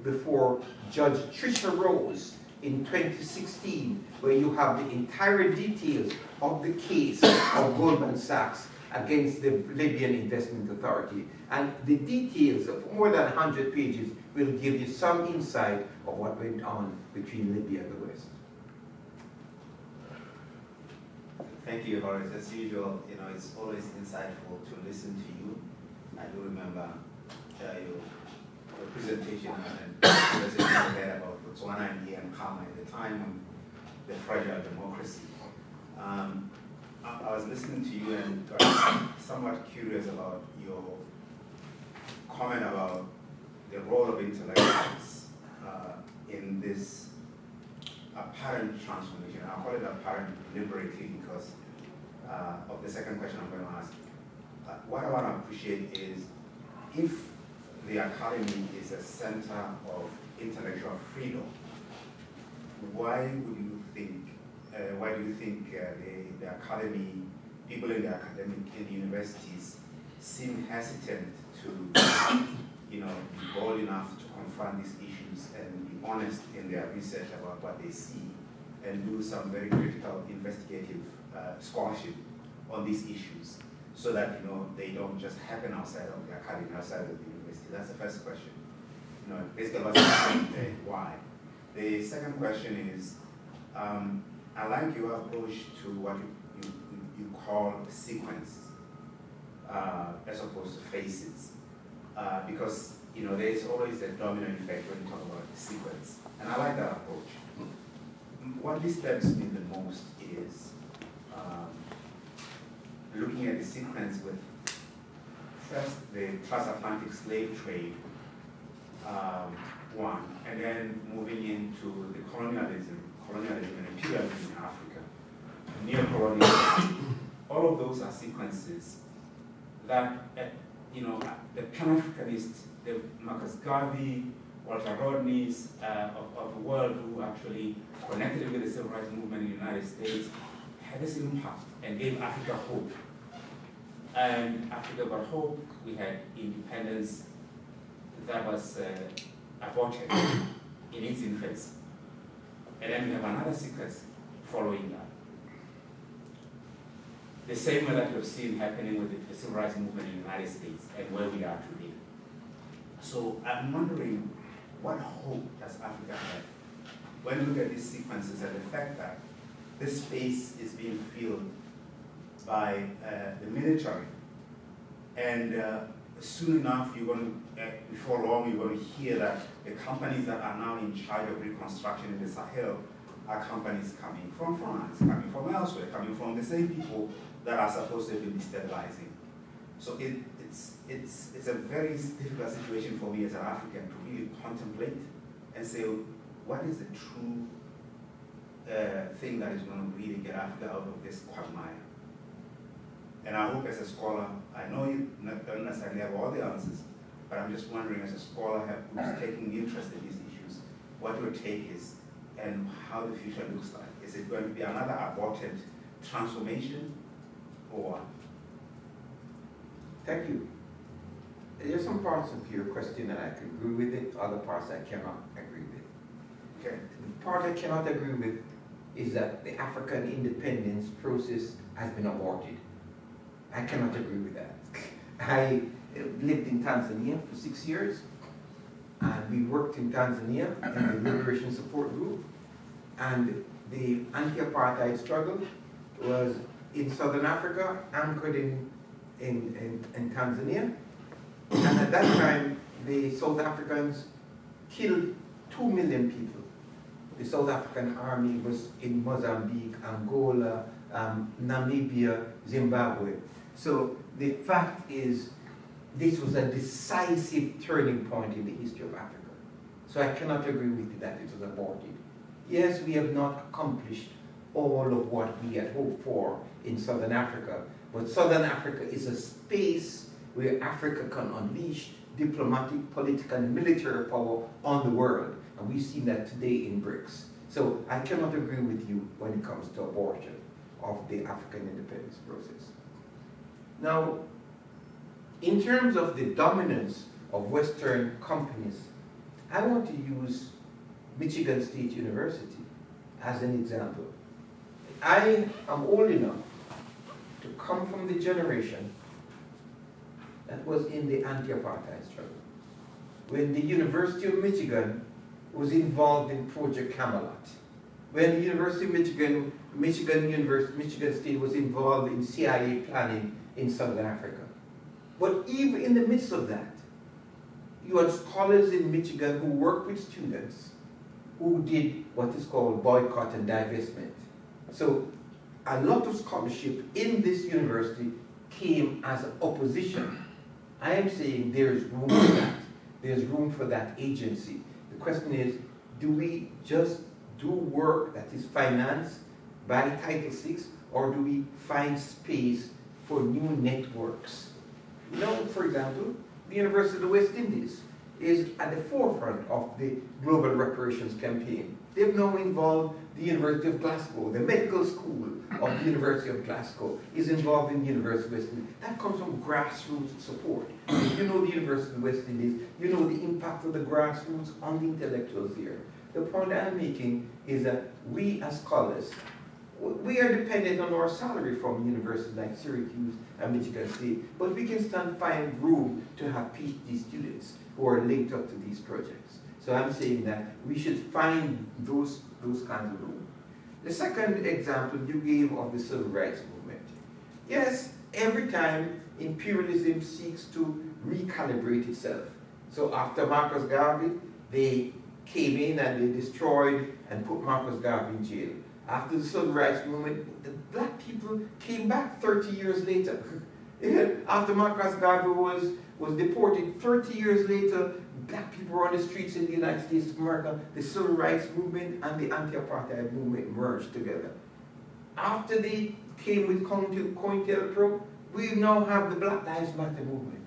before Judge Trisha Rose in 2016, where you have the entire details of the case of Goldman Sachs against the Libyan Investment Authority. And the details of more than 100 pages will give you some insight of what went on between Libya and the West. Thank you, Horace. As usual, it's always insightful to listen to you. I do remember your presentation and conversation you had about Botswana and Ghana at the time on the fragile democracy. I was listening to you and somewhat curious about your comment about the role of intellectuals in this apparent transformation. I'll call it apparent deliberately because of the second question I'm going to ask. What I want to appreciate is if the academy is a center of intellectual freedom, why do you think the academy, people in the universities seem hesitant to be bold enough to confront these issues and be honest in their research about what they see and do some very critical investigative scholarship on these issues so that they don't just happen outside of the academy, outside of the university? That's the first question. Basically what's happening, why? The second question is, I like your approach to what you call sequence as opposed to phases, because there's always a domino effect when you talk about sequence, and I like that approach. What disturbs me the most is looking at the sequence with first the transatlantic slave trade, one, and then moving into the colonialism and imperialism in Africa, neo-colonialism. All of those are sequences that, the Pan-Africanists, the Marcus Garvey, Walter Rodneys of the world who actually connected with the civil rights movement in the United States had this impact and gave Africa hope. And Africa got hope. We had independence that was aborted in its infancy. And then we have another sequence following that. The same way that we've seen happening with the civil rights movement in the United States and where we are today. So I'm wondering, what hope does Africa have when we look at these sequences and the fact that this space is being filled by the military, and soon enough, before long, you're going to hear that the companies that are now in charge of reconstruction in the Sahel are companies coming from France, coming from elsewhere, coming from the same people that are supposed to be destabilizing. So it's a very difficult situation for me as an African to really contemplate and say, what is the true thing that is going to really get Africa out of this quagmire? And I hope as a scholar, I know you don't necessarily have all the answers, but I'm just wondering as a scholar who's taking interest in these issues, what your take is and how the future looks like. Is it going to be another aborted transformation or? Thank you. There's some parts of your question that I can agree with it, other parts I cannot agree with. Okay. The part I cannot agree with is that the African independence process has been aborted. I cannot agree with that. I lived in Tanzania for 6 years, and we worked in Tanzania in the Liberation Support Group, and the anti-apartheid struggle was in Southern Africa, anchored in Tanzania, and at that time the South Africans killed 2 million people. The South African army was in Mozambique, Angola, Namibia, Zimbabwe. So the fact is, this was a decisive turning point in the history of Africa. So I cannot agree with you that it was aborted. Yes, we have not accomplished all of what we had hoped for in Southern Africa, but Southern Africa is a space where Africa can unleash diplomatic, political, and military power on the world. And we've seen that today in BRICS. So I cannot agree with you when it comes to abortion of the African independence process. Now, in terms of the dominance of Western companies, I want to use Michigan State University as an example. I am old enough to come from the generation that was in the anti-apartheid struggle, when the University of Michigan was involved in Project Camelot, when the University of Michigan State was involved in CIA planning in Southern Africa. But even in the midst of that, you had scholars in Michigan who worked with students who did what is called boycott and divestment. So a lot of scholarship in this university came as opposition. I am saying there's room for that. There's room for that agency. The question is, do we just do work that is financed by Title VI, or do we find space for new networks? You know, for example, the University of the West Indies is at the forefront of the global reparations campaign. They've now involved the University of Glasgow. The medical school of the University of Glasgow is involved in the University of West Indies. That comes from grassroots support. If you know the University of the West Indies, you know the impact of the grassroots on the intellectuals here. The point I'm making is that we as scholars, we are dependent on our salary from universities like Syracuse and Michigan State, but we can still find room to have PhD students who are linked up to these projects. So I'm saying that we should find those kinds of room. The second example you gave of the civil rights movement. Yes, every time imperialism seeks to recalibrate itself. So after Marcus Garvey, they came in and they destroyed and put Marcus Garvey in jail. After the civil rights movement, the black people came back 30 years later. After Marcus Garvey was deported, 30 years later, black people were on the streets in the United States of America. The civil rights movement and the anti-apartheid movement merged together. After they came with COINTELPRO, we now have the Black Lives Matter movement.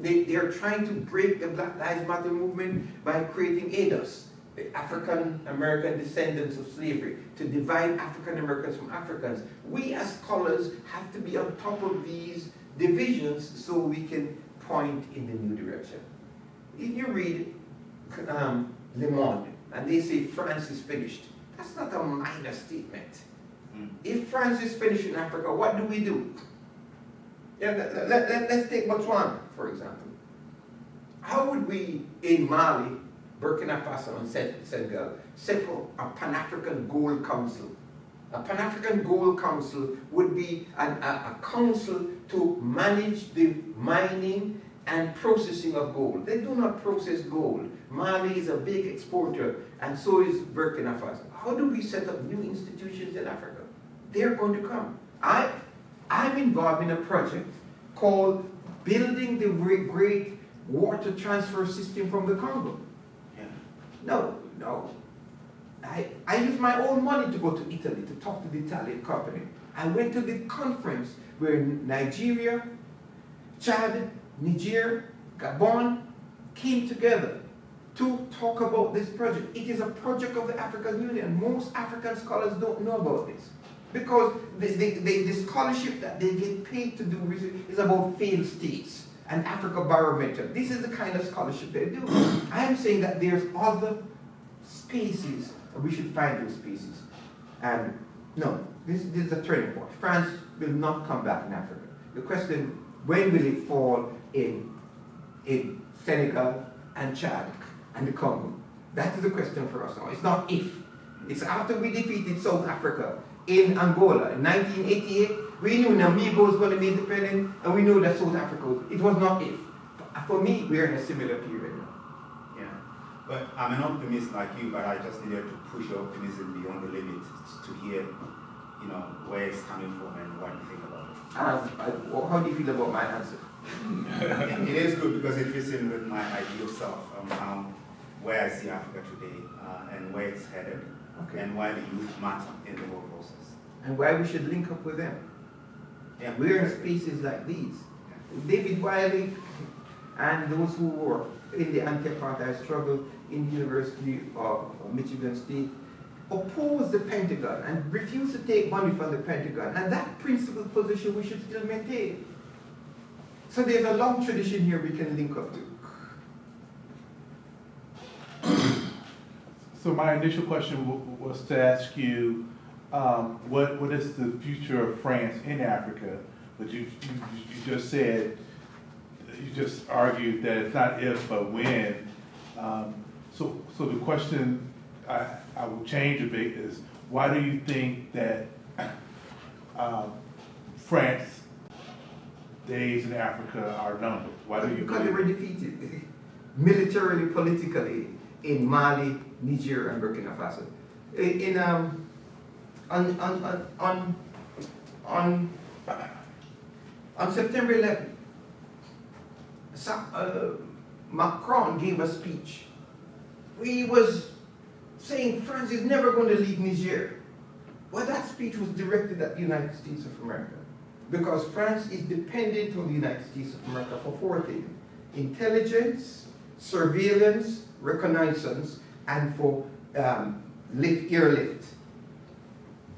They are trying to break the Black Lives Matter movement by creating ADOS, the African American descendants of slavery, to divide African Americans from Africans. We as scholars have to be on top of these divisions so we can point in the new direction. If you read Le Monde and they say France is finished, that's not a minor statement. If France is finished in Africa, what do? Yeah, let's take Botswana, for example. How would we, in Mali, Burkina Faso, and Senegal, set up a Pan-African Gold Council? A Pan-African Gold Council would be a council to manage the mining and processing of gold. They do not process gold. Mali is a big exporter, and so is Burkina Faso. how do we set up new institutions in Africa? They're going to come. I'm involved in a project called Building the Great Water Transfer System from the Congo. Yeah. No. I used my own money to go to Italy to talk to the Italian company. I went to the conference where Nigeria, Chad, Niger, Gabon came together to talk about this project. It is a project of the African Union. Most African scholars don't know about this because the scholarship that they get paid to do is about failed states and Africa Barometer. This is the kind of scholarship they do. I am saying that there's other spaces, and we should find those spaces. And no, this is a turning point. France will not come back in Africa. The question, when will it fall in Senegal and Chad and the Congo? That is the question for us now. It's not if. It's after we defeated South Africa in Angola in 1988. We knew Namibia was going to be independent, and we knew that South Africa was. It was not if. For me, we're in a similar period now. Yeah, but I'm an optimist like you, but I just needed to push your optimism beyond the limit to hear, where it's coming from and what you think about it. How do you feel about my answer? It is good because it fits in with my ideal self, where I see Africa today and where it's headed, and why the youth matter in the whole process. And why we should link up with them. Yeah. We're in spaces like these. David Wiley and those who were in the anti-apartheid struggle in the University of Michigan State opposed the Pentagon and refused to take money from the Pentagon. And that principled position we should still maintain. So there's a long tradition here we can link up to. So my initial question was to ask you, what is the future of France in Africa? But you just said, you just argued that it's not if but when. So the question I will change a bit is, why do you think that France days in Africa are numbered? Why do you? Because they were defeated militarily, politically in Mali, Niger, and Burkina Faso. On September 11th, Macron gave a speech. He was saying France is never going to leave Niger. Well, that speech was directed at the United States of America because France is dependent on the United States of America for four things: intelligence, surveillance, reconnaissance, and for airlift.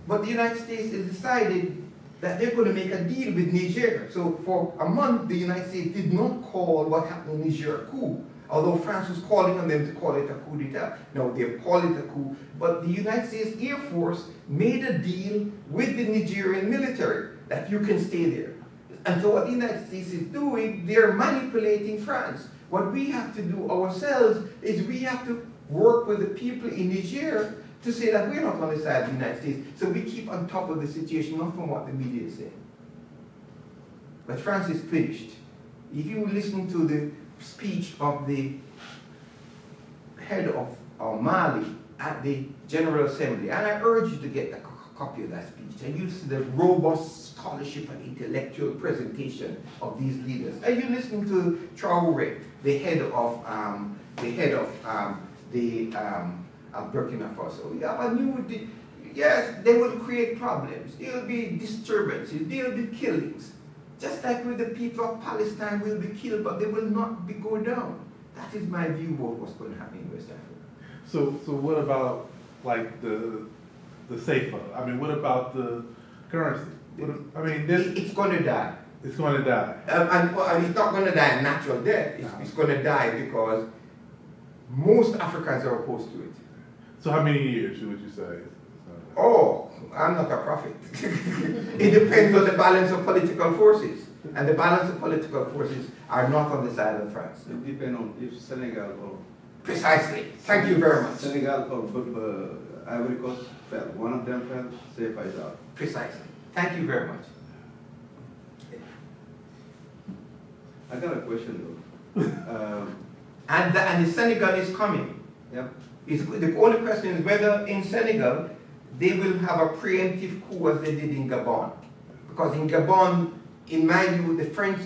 But the United States has decided that they're going to make a deal with Niger. So for a month, the United States did not call what happened in Niger a coup, although France was calling on them to call it a coup d'etat. No, they've called it a coup. But the United States Air Force made a deal with the Nigerian military that you can stay there. And so what the United States is doing, they're manipulating France. What we have to do ourselves is we have to work with the people in Niger to say that we're not on the side of the United States. So we keep on top of the situation, not from what the media is saying. But France is finished. If you listen to the speech of the head of Mali at the General Assembly, and I urge you to get a copy of that speech, and you see the robust scholarship and intellectual presentation of these leaders. And you listen to Traoré, the head of Burkina Faso. We have a new, yes, they will create problems. There will be disturbances. There will be killings. Just like with the people of Palestine will be killed, but they will not go down. That is my view about what's going to happen in West Africa. So what about like the CFA? I mean, what about the currency? It's going to die. It's going to die. And it's not going to die a natural death. It's going to die because most Africans are opposed to it. So how many years would you say? Oh, I'm not a prophet. It depends on the balance of political forces. And the balance of political forces are not on the side of France. It depends on if Senegal or... Precisely. Thank you very much. Senegal or Ivory Coast fell. One of them fell, CFA is out. Precisely. Thank you very much. I got a question though. And the Senegal is coming. Yep. The only question is whether in Senegal they will have a preemptive coup as they did in Gabon. Because in Gabon, in my view, the French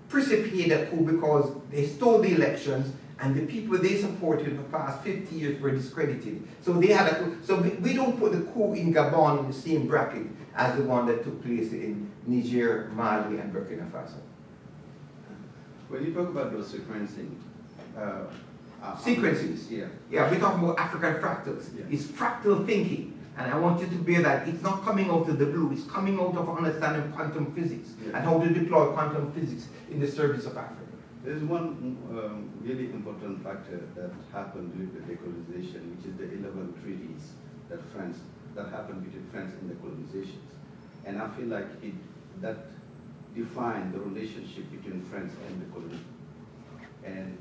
precipitated a coup because they stole the elections and the people they supported for the past 50 years were discredited. So they had a coup. So we don't put the coup in Gabon in the same bracket as the one that took place in Niger, Mali, and Burkina Faso. When you talk about those sequencing, Sequences. Yeah. Yeah, we're talking about African fractals. Yeah. It's fractal thinking. And I want you to bear that it's not coming out of the blue, it's coming out of understanding quantum physics Yeah. and how to deploy quantum physics in the service of Africa. There's one really important factor that happened with the decolonization, which is the 11 treaties that happened between France and the colonizations. And I feel like that defined the relationship between France and the colony. And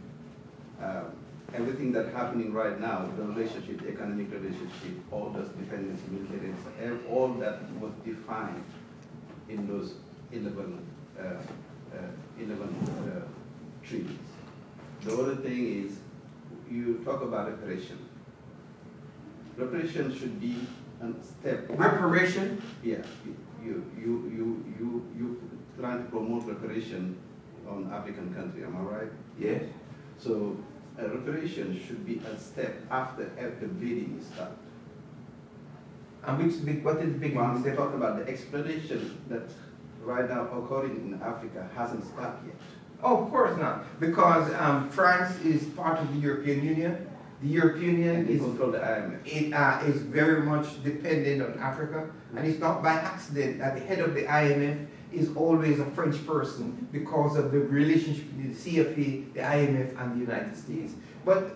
everything that's happening right now, the relationship, the economic relationship, all those dependency, militarism, all that was defined in those 11 treaties. The other thing is, you talk about reparation. Reparation should be a step. Reparation? Yeah, you trying to promote reparation on African country, am I right? Yes. So reparation should be a step after the bleeding is stopped. And what is the big Well, one? they talk about the explanation that right now occurring in Africa hasn't stopped yet. Oh, of course not. Because France is part of the European Union. The European Union And they control the IMF. is very much dependent on Africa. And it's not by accident that the head of the IMF is always a French person because of the relationship between the CFA, the IMF, and the United States. But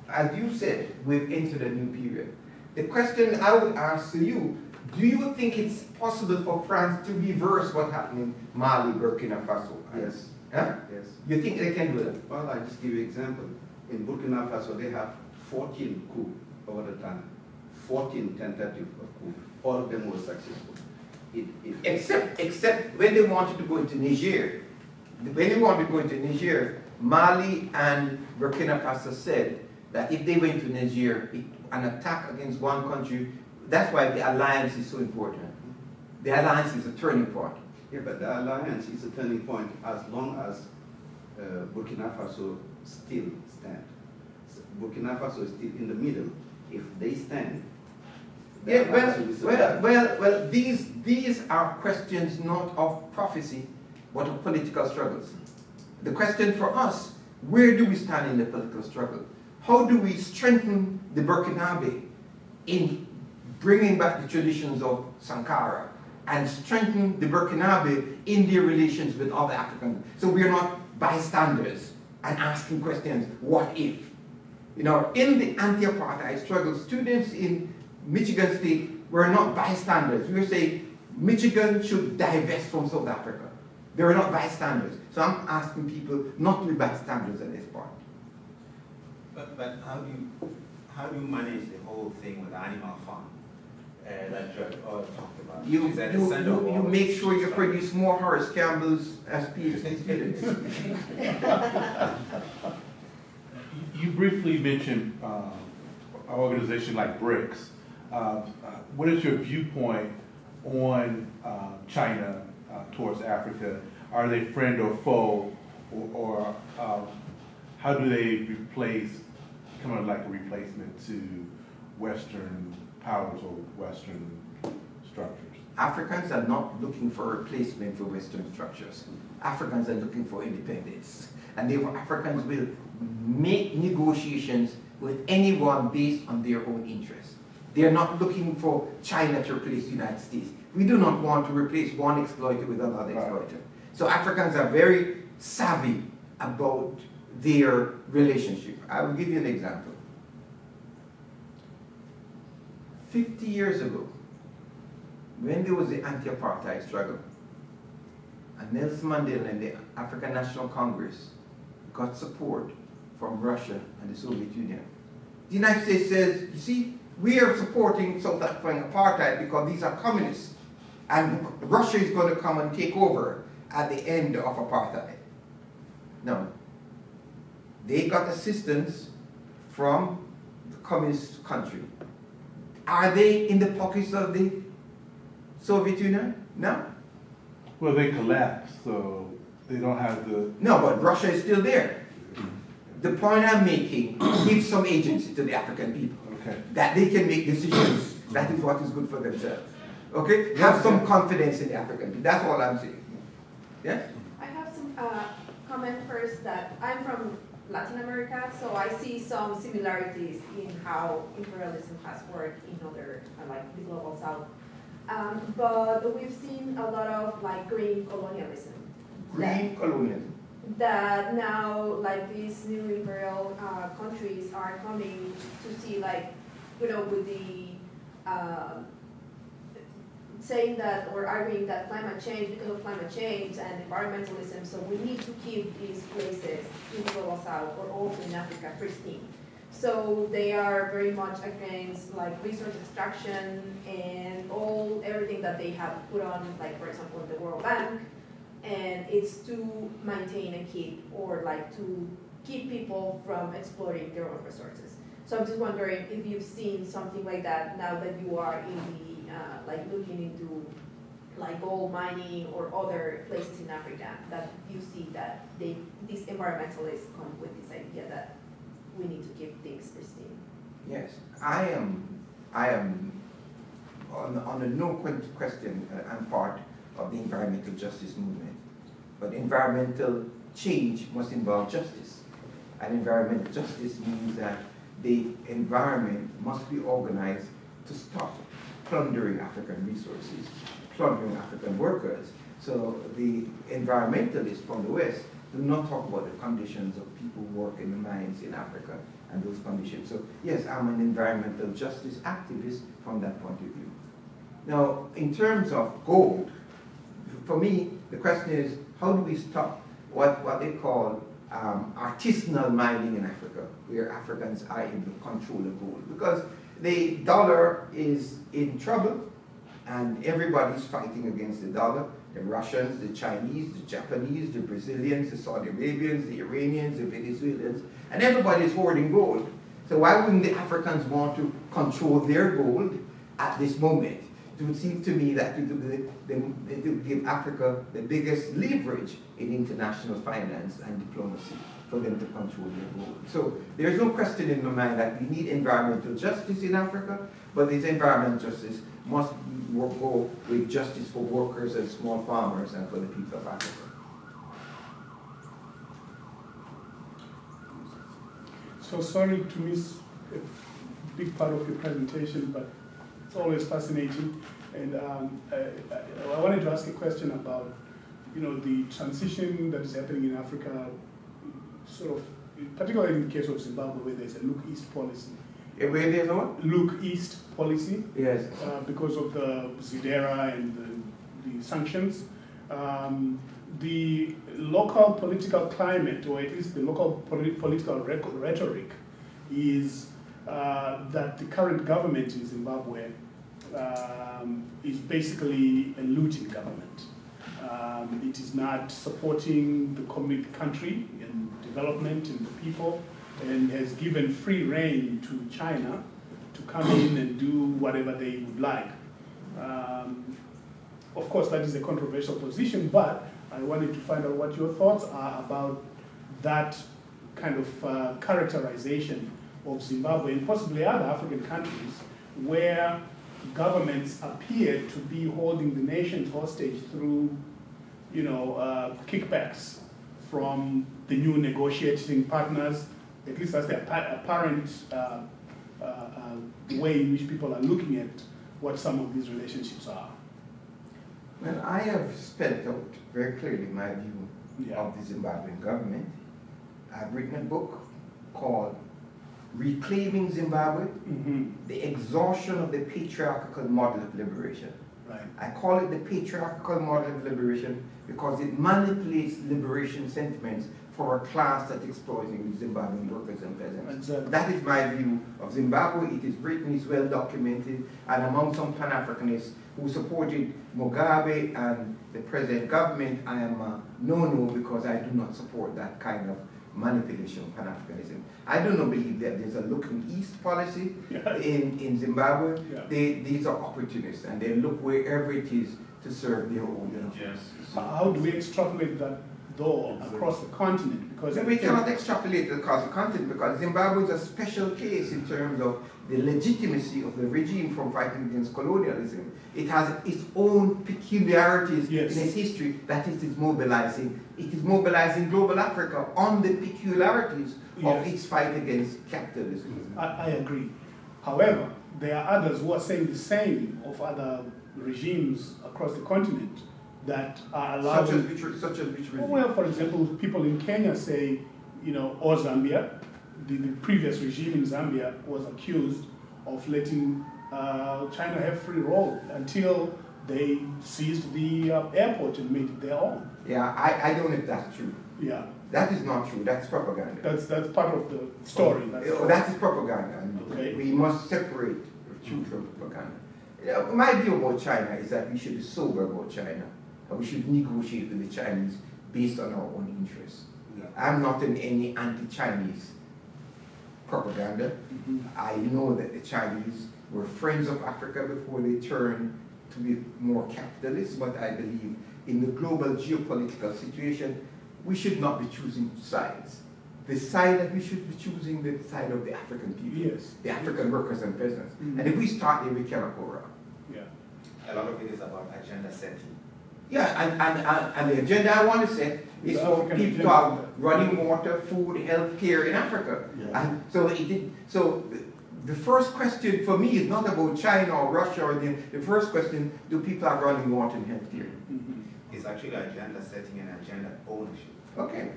as you said, we've entered a new period. The question I would ask to you, do you think it's possible for France to reverse what happened in Mali, Burkina Faso? Yes. Huh? Yes. You think they can do that? Well, I just give you an example. In Burkina Faso, they have 14 coups over the time. 14 tentative of coups. All of them were successful. Except when they wanted to go into Niger. When they wanted to go into Niger, Mali and Burkina Faso said that if they went to Niger, an attack against one country, that's why the alliance is so important. The alliance is a turning point. Yeah, but the alliance is a turning point as long as Burkina Faso still stand. Burkina Faso is still in the middle. If they stand, Yeah, well, these are questions not of prophecy, but of political struggles. The question for us, where do we stand in the political struggle? How do we strengthen the Burkinabe in bringing back the traditions of Sankara and strengthen the Burkinabe in their relations with other Africans? So we are not bystanders and asking questions, what if? You know, in the anti-apartheid struggle, students in Michigan State were not bystanders. We were saying Michigan should divest from South Africa. They were not bystanders. So I'm asking people not to be bystanders at this point. But how do you manage the whole thing with Animal Farm that Judge talked about? You make sure you produce more Horace Campbell's as PhD. You briefly mentioned an organization like BRICS. What is your viewpoint on China towards Africa? Are they friend or foe, or how do they come on like a replacement to Western powers or Western structures? Africans are not looking for a replacement for Western structures. Africans are looking for independence. And therefore Africans will make negotiations with anyone based on their own interests. They are not looking for China to replace the United States. We do not want to replace one exploiter with another exploiter. So Africans are very savvy about their relationship. I will give you an example. 50 years ago, when there was the anti-apartheid struggle, and Nelson Mandela and the African National Congress got support from Russia and the Soviet Union. The United States says, you see, we are supporting South African apartheid because these are communists, and Russia is going to come and take over at the end of apartheid. No. They got assistance from communist country. Are they in the pockets of the Soviet Union? No. Well, they collapsed, so they don't have the. No, but Russia is still there. The point I'm making gives some agency to the African people. Okay. That they can make decisions. That is what is good for themselves. Okay? Have some confidence in the African people. That's all I'm saying. Yes? I have some comment first that I'm from Latin America, so I see some similarities in how imperialism has worked in other, like the global south. But we've seen a lot of like green colonialism. Green colonialism. That now, like these new imperial countries are coming to see, like, you know, with the saying that or arguing that climate change, because of climate change and environmentalism, so we need to keep these places in the global south or also in Africa pristine. So they are very much against like resource extraction and everything that they have put on, like for example the World Bank, and it's to maintain and keep, or like to keep people from exploiting their own resources. So I'm just wondering if you've seen something like that now that you are in the like looking into like gold mining or other places in Africa, that you see that these environmentalists come with this idea that we need to keep things pristine. Yes, I am on the no question, I'm part of the environmental justice movement. But environmental change must involve justice. And environmental justice means that the environment must be organized to stop plundering African resources, plundering African workers. So the environmentalists from the West do not talk about the conditions of people who work in the mines in Africa and those conditions. So yes, I'm an environmental justice activist from that point of view. Now, in terms of gold, for me, the question is, how do we stop what they call artisanal mining in Africa, where Africans are able to control the gold? Because the dollar is in trouble, and everybody's fighting against the dollar. The Russians, the Chinese, the Japanese, the Brazilians, the Saudi Arabians, the Iranians, the Venezuelans, and everybody's hoarding gold. So why wouldn't the Africans want to control their gold at this moment? It would seem to me that it would give Africa the biggest leverage in international finance and diplomacy for them to control their gold. So there's no question in my mind that we need environmental justice in Africa, but this environmental justice must go with justice for workers and small farmers and for the people of Africa. So sorry to miss a big part of your presentation, but it's always fascinating. And I wanted to ask a question about, you know, the transition that is happening in Africa, sort of, particularly in the case of Zimbabwe, where there's a look east policy. Where there's a what? Look east policy. Yes. Because of the Zidera and the sanctions. The local political climate, or at least the local political rhetoric, is that the current government in Zimbabwe is basically a looting government. It is not supporting the country in development and the people, and has given free rein to China to come in and do whatever they would like. Of course, that is a controversial position, but I wanted to find out what your thoughts are about that kind of characterization of Zimbabwe and possibly other African countries where governments appear to be holding the nations hostage through, you know, kickbacks from the new negotiating partners. At least that's the apparent way in which people are looking at what some of these relationships are. Well, I have spelled out very clearly my view of the Zimbabwean government. I've written a book called Reclaiming Zimbabwe, the Exhaustion of the Patriarchal Model of Liberation. Right. I call it the Patriarchal Model of Liberation because it manipulates liberation sentiments for a class that's exploiting Zimbabwean workers and peasants. Exactly. That is my view of Zimbabwe. It is written, it's well documented, and among some Pan-Africanists who supported Mugabe and the present government, I am a no-no because I do not support that kind of manipulation of Pan-Africanism. I do not believe that there's a looking east policy Yeah. in Zimbabwe. Yeah. These are opportunists, and they look wherever it is to serve their own interests. How do we extrapolate that, though, across the continent? Because So we cannot extrapolate it across the continent because Zimbabwe is a special case in terms of the legitimacy of the regime from fighting against colonialism. It has its own peculiarities Yes. in its history that it is mobilizing. It is mobilizing global Africa on the peculiarities of Yes. its fight against capitalism. I agree. However, there are others who are saying the same of other regimes across the continent that are allowing... Such as which regime? Well, for example, people in Kenya say, or Zambia, the previous regime in Zambia was accused of letting China have free roll until they seized the airport and made it their own. Yeah, I don't know if that's true. Yeah, That is not true. That's propaganda. that's part of the story. That is propaganda. And Okay. we must separate the truth from propaganda. My view about China is that we should be sober about China. And we should negotiate with the Chinese based on our own interests. Yeah. I'm not in any anti-Chinese propaganda. Mhm. I know that the Chinese were friends of Africa before they turned to be more capitalist, but I believe in the global geopolitical situation, we should not be choosing sides. The side that we should be choosing, the side of the African people, Yes. the African workers and peasants. Mhm. And if we start there, we cannot go wrong. Yeah. A lot of it is about agenda setting. Yeah, and the agenda I want to set is The for African people to agenda. have running water, food, health care in Africa. Yeah. And so the first question for me is not about China or Russia or the first question, do people have running water and health care? Mhm. It's actually agenda setting and agenda ownership. Okay.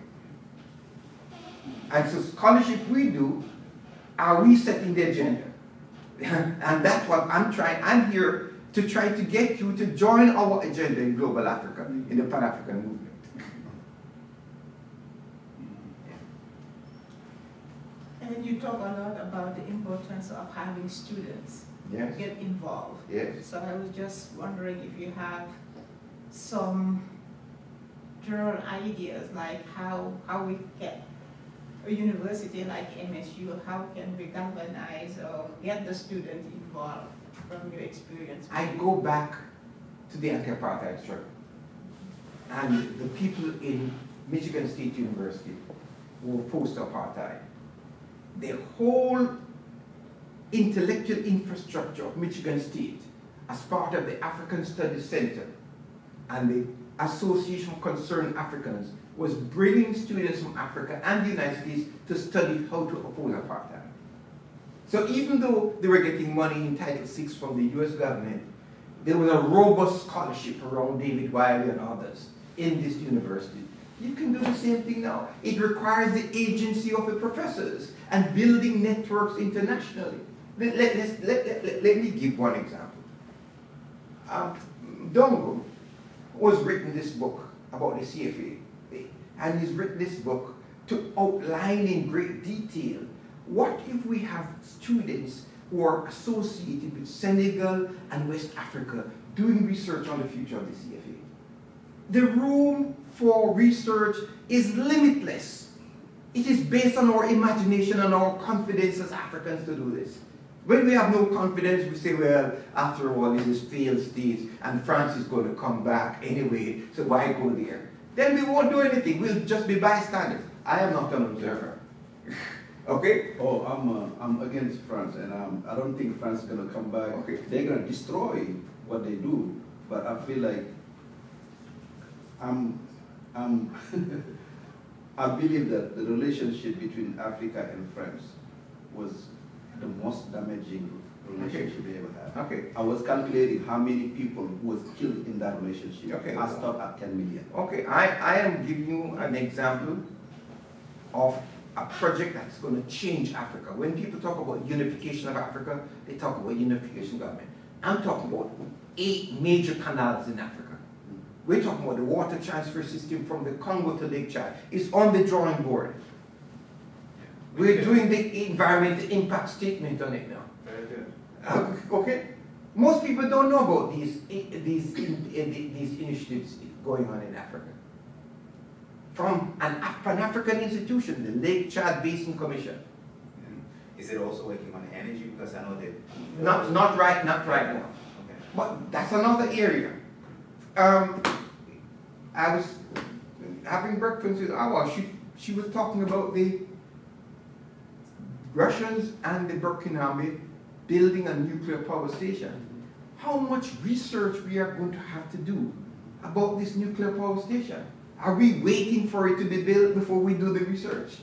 And so scholarship we do, are we setting the agenda? And that's what I'm here to try to get you to join our agenda in global Africa, in the Pan-African movement. And you talk a lot about the importance of having students Yes. get involved. Yes. So I was just wondering if you have some general ideas, like how we get a university like MSU, how can we galvanize or get the student involved from your experience? I go back to the anti-apartheid struggle. And the people in Michigan State University who were post-apartheid, the whole intellectual infrastructure of Michigan State as part of the African Studies Center and the Association of Concerned Africans was bringing students from Africa and the United States to study how to oppose apartheid. So even though they were getting money in Title VI from the US government, there was a robust scholarship around David Wiley and others in this university. You can do the same thing now. It requires the agency of the professors and building networks internationally. Let me give one example. Dongo was written this book about the CFA, and he's written this book to outline in great detail what if we have students who are associated with Senegal and West Africa doing research on the future of the CFA. The room for research is limitless. It is based on our imagination and our confidence as Africans to do this. When we have no confidence, we say, well, after all, this is failed states, and France is going to come back anyway, so why go there? Then we won't do anything. We'll just be bystanders. I am not an observer. Okay? Oh, I'm against France, and I don't think France is going to come back. Okay. They're going to destroy what they do, but I feel like I believe that the relationship between Africa and France was the most damaging relationship we ever had. Okay. I was calculating how many people was killed in that relationship. Okay. I stopped at 10 million. Okay, I am giving you an example of a project that's going to change Africa. When people talk about unification of Africa, they talk about unification government. I'm talking about 8 major canals in Africa. We're talking about the water transfer system from the Congo to Lake Chad. It's on the drawing board. We're doing the environmental impact statement on it now. Very good. Okay? Most people don't know about these initiatives going on in Africa. from an Pan-African institution, the Lake Chad Basin Commission. Is it also working on energy? Because I know that. Not right now. Okay. But that's another area. I was having breakfast with Awa. She was talking about the Russians and the Burkinabe building a nuclear power station. How much research we are going to have to do about this nuclear power station? Are we waiting for it to be built before we do the research?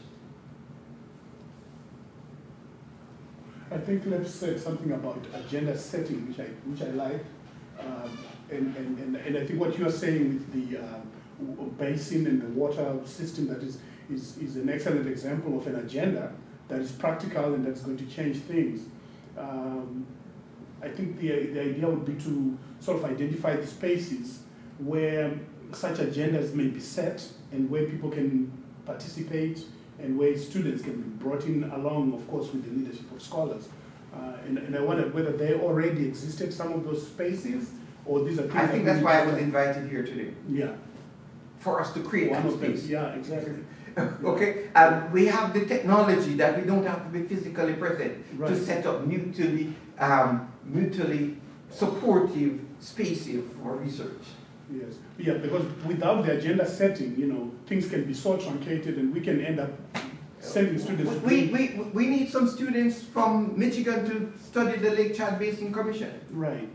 I think let's say something about agenda setting, which I like, and I think what you are saying with the basin and the water system, that is an excellent example of an agenda that is practical and that's going to change things. I think the idea would be to sort of identify the spaces where such agendas may be set and where people can participate and where students can be brought in along, of course, with the leadership of scholars. And I wondered whether they already existed, some of those spaces, or these are things I think that's why I was invited here today. Yeah. For us to create One that of them, space. yeah, exactly. Okay, we have the technology that we don't have to be physically present to set up mutually supportive spaces for research. Yes, yeah, because without the agenda setting, things can be so truncated and we can end up sending students. We need some students from Michigan to study the Lake Chad Basin Commission. Right.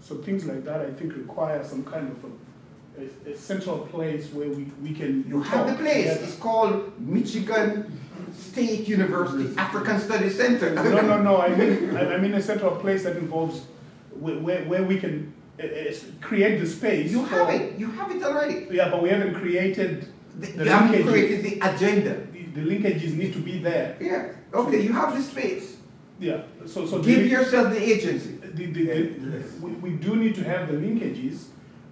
So things like that, I think, require some kind of a central place where we can. You have the place. Together. It's called Michigan State University African Studies Center. No. I mean a central place that involves where we can create the space. You have it. You have it already. Yeah, but we haven't created. You haven't created the agenda. The linkages need to be there. Yeah. Okay. You have the space. Yeah. So give yourself the agency. We do need to have the linkages.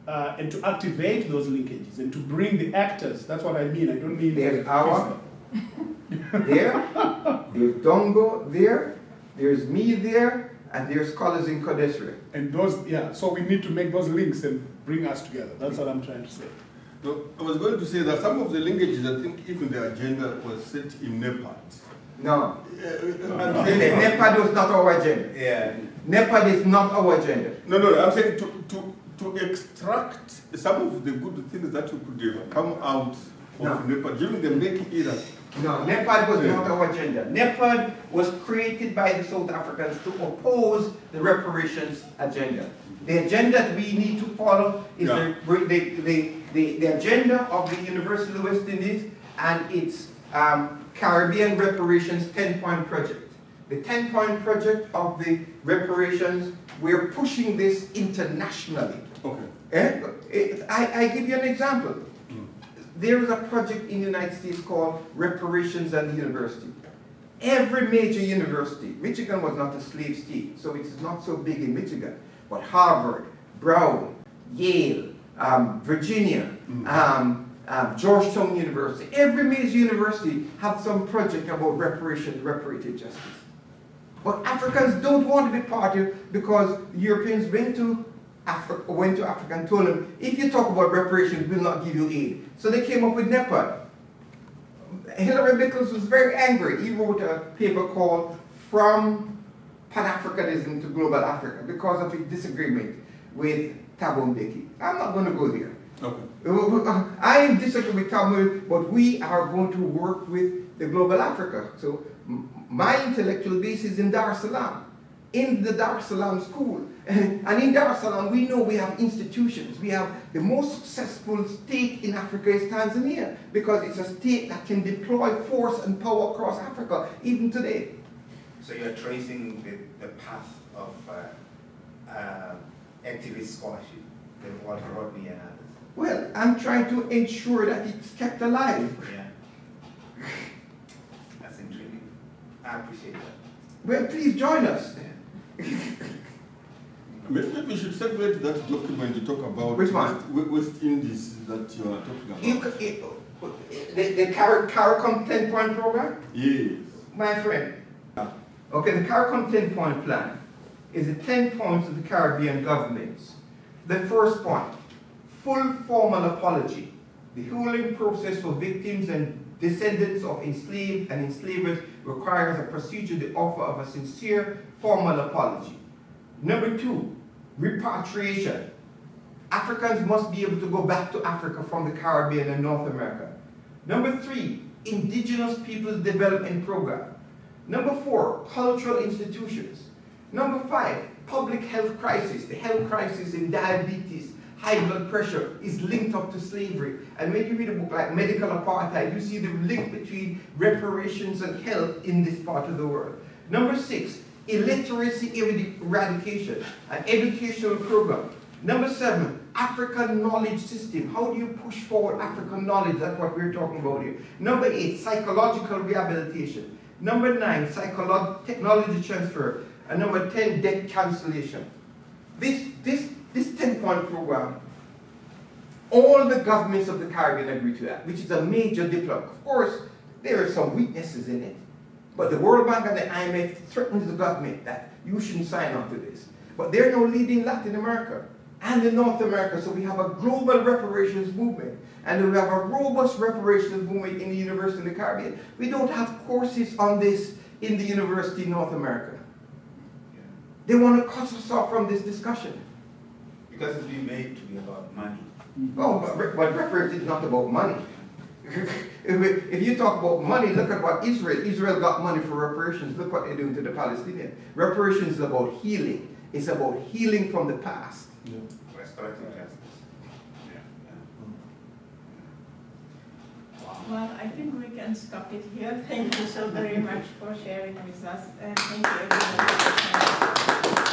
And to activate those linkages and to bring the actors. That's what I mean. I don't mean there's Awa there, there's Dongo there, there's me there, and there's scholars in Kodesre. And those, so we need to make those links and bring us together. That's what I'm trying to say. No, I was going to say that some of the linkages, I think even the agenda was set in NEPAD. No. NEPAD was not our agenda. Yeah. NEPAD is not our agenda. No, I'm saying to extract some of the good things that you could have come out of NEPAD during the Make era. No, NEPAD was not our agenda. NEPAD was created by the South Africans to oppose the reparations agenda. The agenda that we need to follow is the agenda of the University of the West Indies and its Caribbean Reparations 10-point project. The 10-point project of the reparations, we're pushing this internationally. Okay. I give you an example. There is a project in the United States called Reparations and the University. Every major university, Michigan was not a slave state, so it's not so big in Michigan, but Harvard, Brown, Yale, Virginia, Georgetown University, every major university have some project about reparations, reparative justice. But Africans don't want to be part of it because Europeans went to Africa and told them, if you talk about reparations, we'll not give you aid. So they came up with NEPAD. Hillary Nichols was very angry. He wrote a paper called From Pan-Africanism to Global Africa because of his disagreement with Thabo Mbeki. I'm not going to go there. Okay. I disagree with Thabo, but we are going to work with the Global Africa. So my intellectual base is in Dar es Salaam, in the Dar es Salaam school. And in Dar es Salaam, we know we have institutions. We have the most successful state in Africa is Tanzania, because it's a state that can deploy force and power across Africa, even today. So you're tracing the path of activist scholarship, the Walter Rodney and others. Well, I'm trying to ensure that it's kept alive. Yeah. That's intriguing. I appreciate that. Well, please join us. Maybe we should separate that document to talk about which one? West Indies that you are talking about. The CARICOM 10-point program? Yes. My friend. Okay, the CARICOM 10-point plan is the 10 points of the Caribbean governments. The first point, full formal apology The healing process for victims and descendants of enslaved and enslavers requires a procedure, the offer of a sincere, formal apology. Number 2, repatriation. Africans must be able to go back to Africa from the Caribbean and North America. Number 3, indigenous peoples development program. Number 4, cultural institutions. Number 5, public health crisis. The health crisis in diabetes, high blood pressure is linked up to slavery. And when you read a book like Medical Apartheid, you see the link between reparations and health in this part of the world. Number 6, illiteracy eradication, an educational program. Number 7, African knowledge system. How do you push forward African knowledge? That's what we're talking about here. Number 8, psychological rehabilitation. Number 9, technology transfer. And number 10, debt cancellation. This 10-point program, all the governments of the Caribbean agree to that, which is a major diplomat. Of course, there are some weaknesses in it. But the World Bank and the IMF threatens the government that you shouldn't sign on to this. But they're now leading Latin America and in North America, so we have a global reparations movement. And we have a robust reparations movement in the University of the Caribbean. We don't have courses on this in the University in North America. They want to cut us off from this discussion. Because it's been made to be about money. Oh, but reparations is not about money. If you talk about money, look at what Israel got money for reparations. Look what they're doing to the Palestinians. Reparations is about healing. It's about healing from the past. Yeah. Restorative justice. Well, I think we can stop it here. Thank you so very much for sharing with us. And thank you everyone.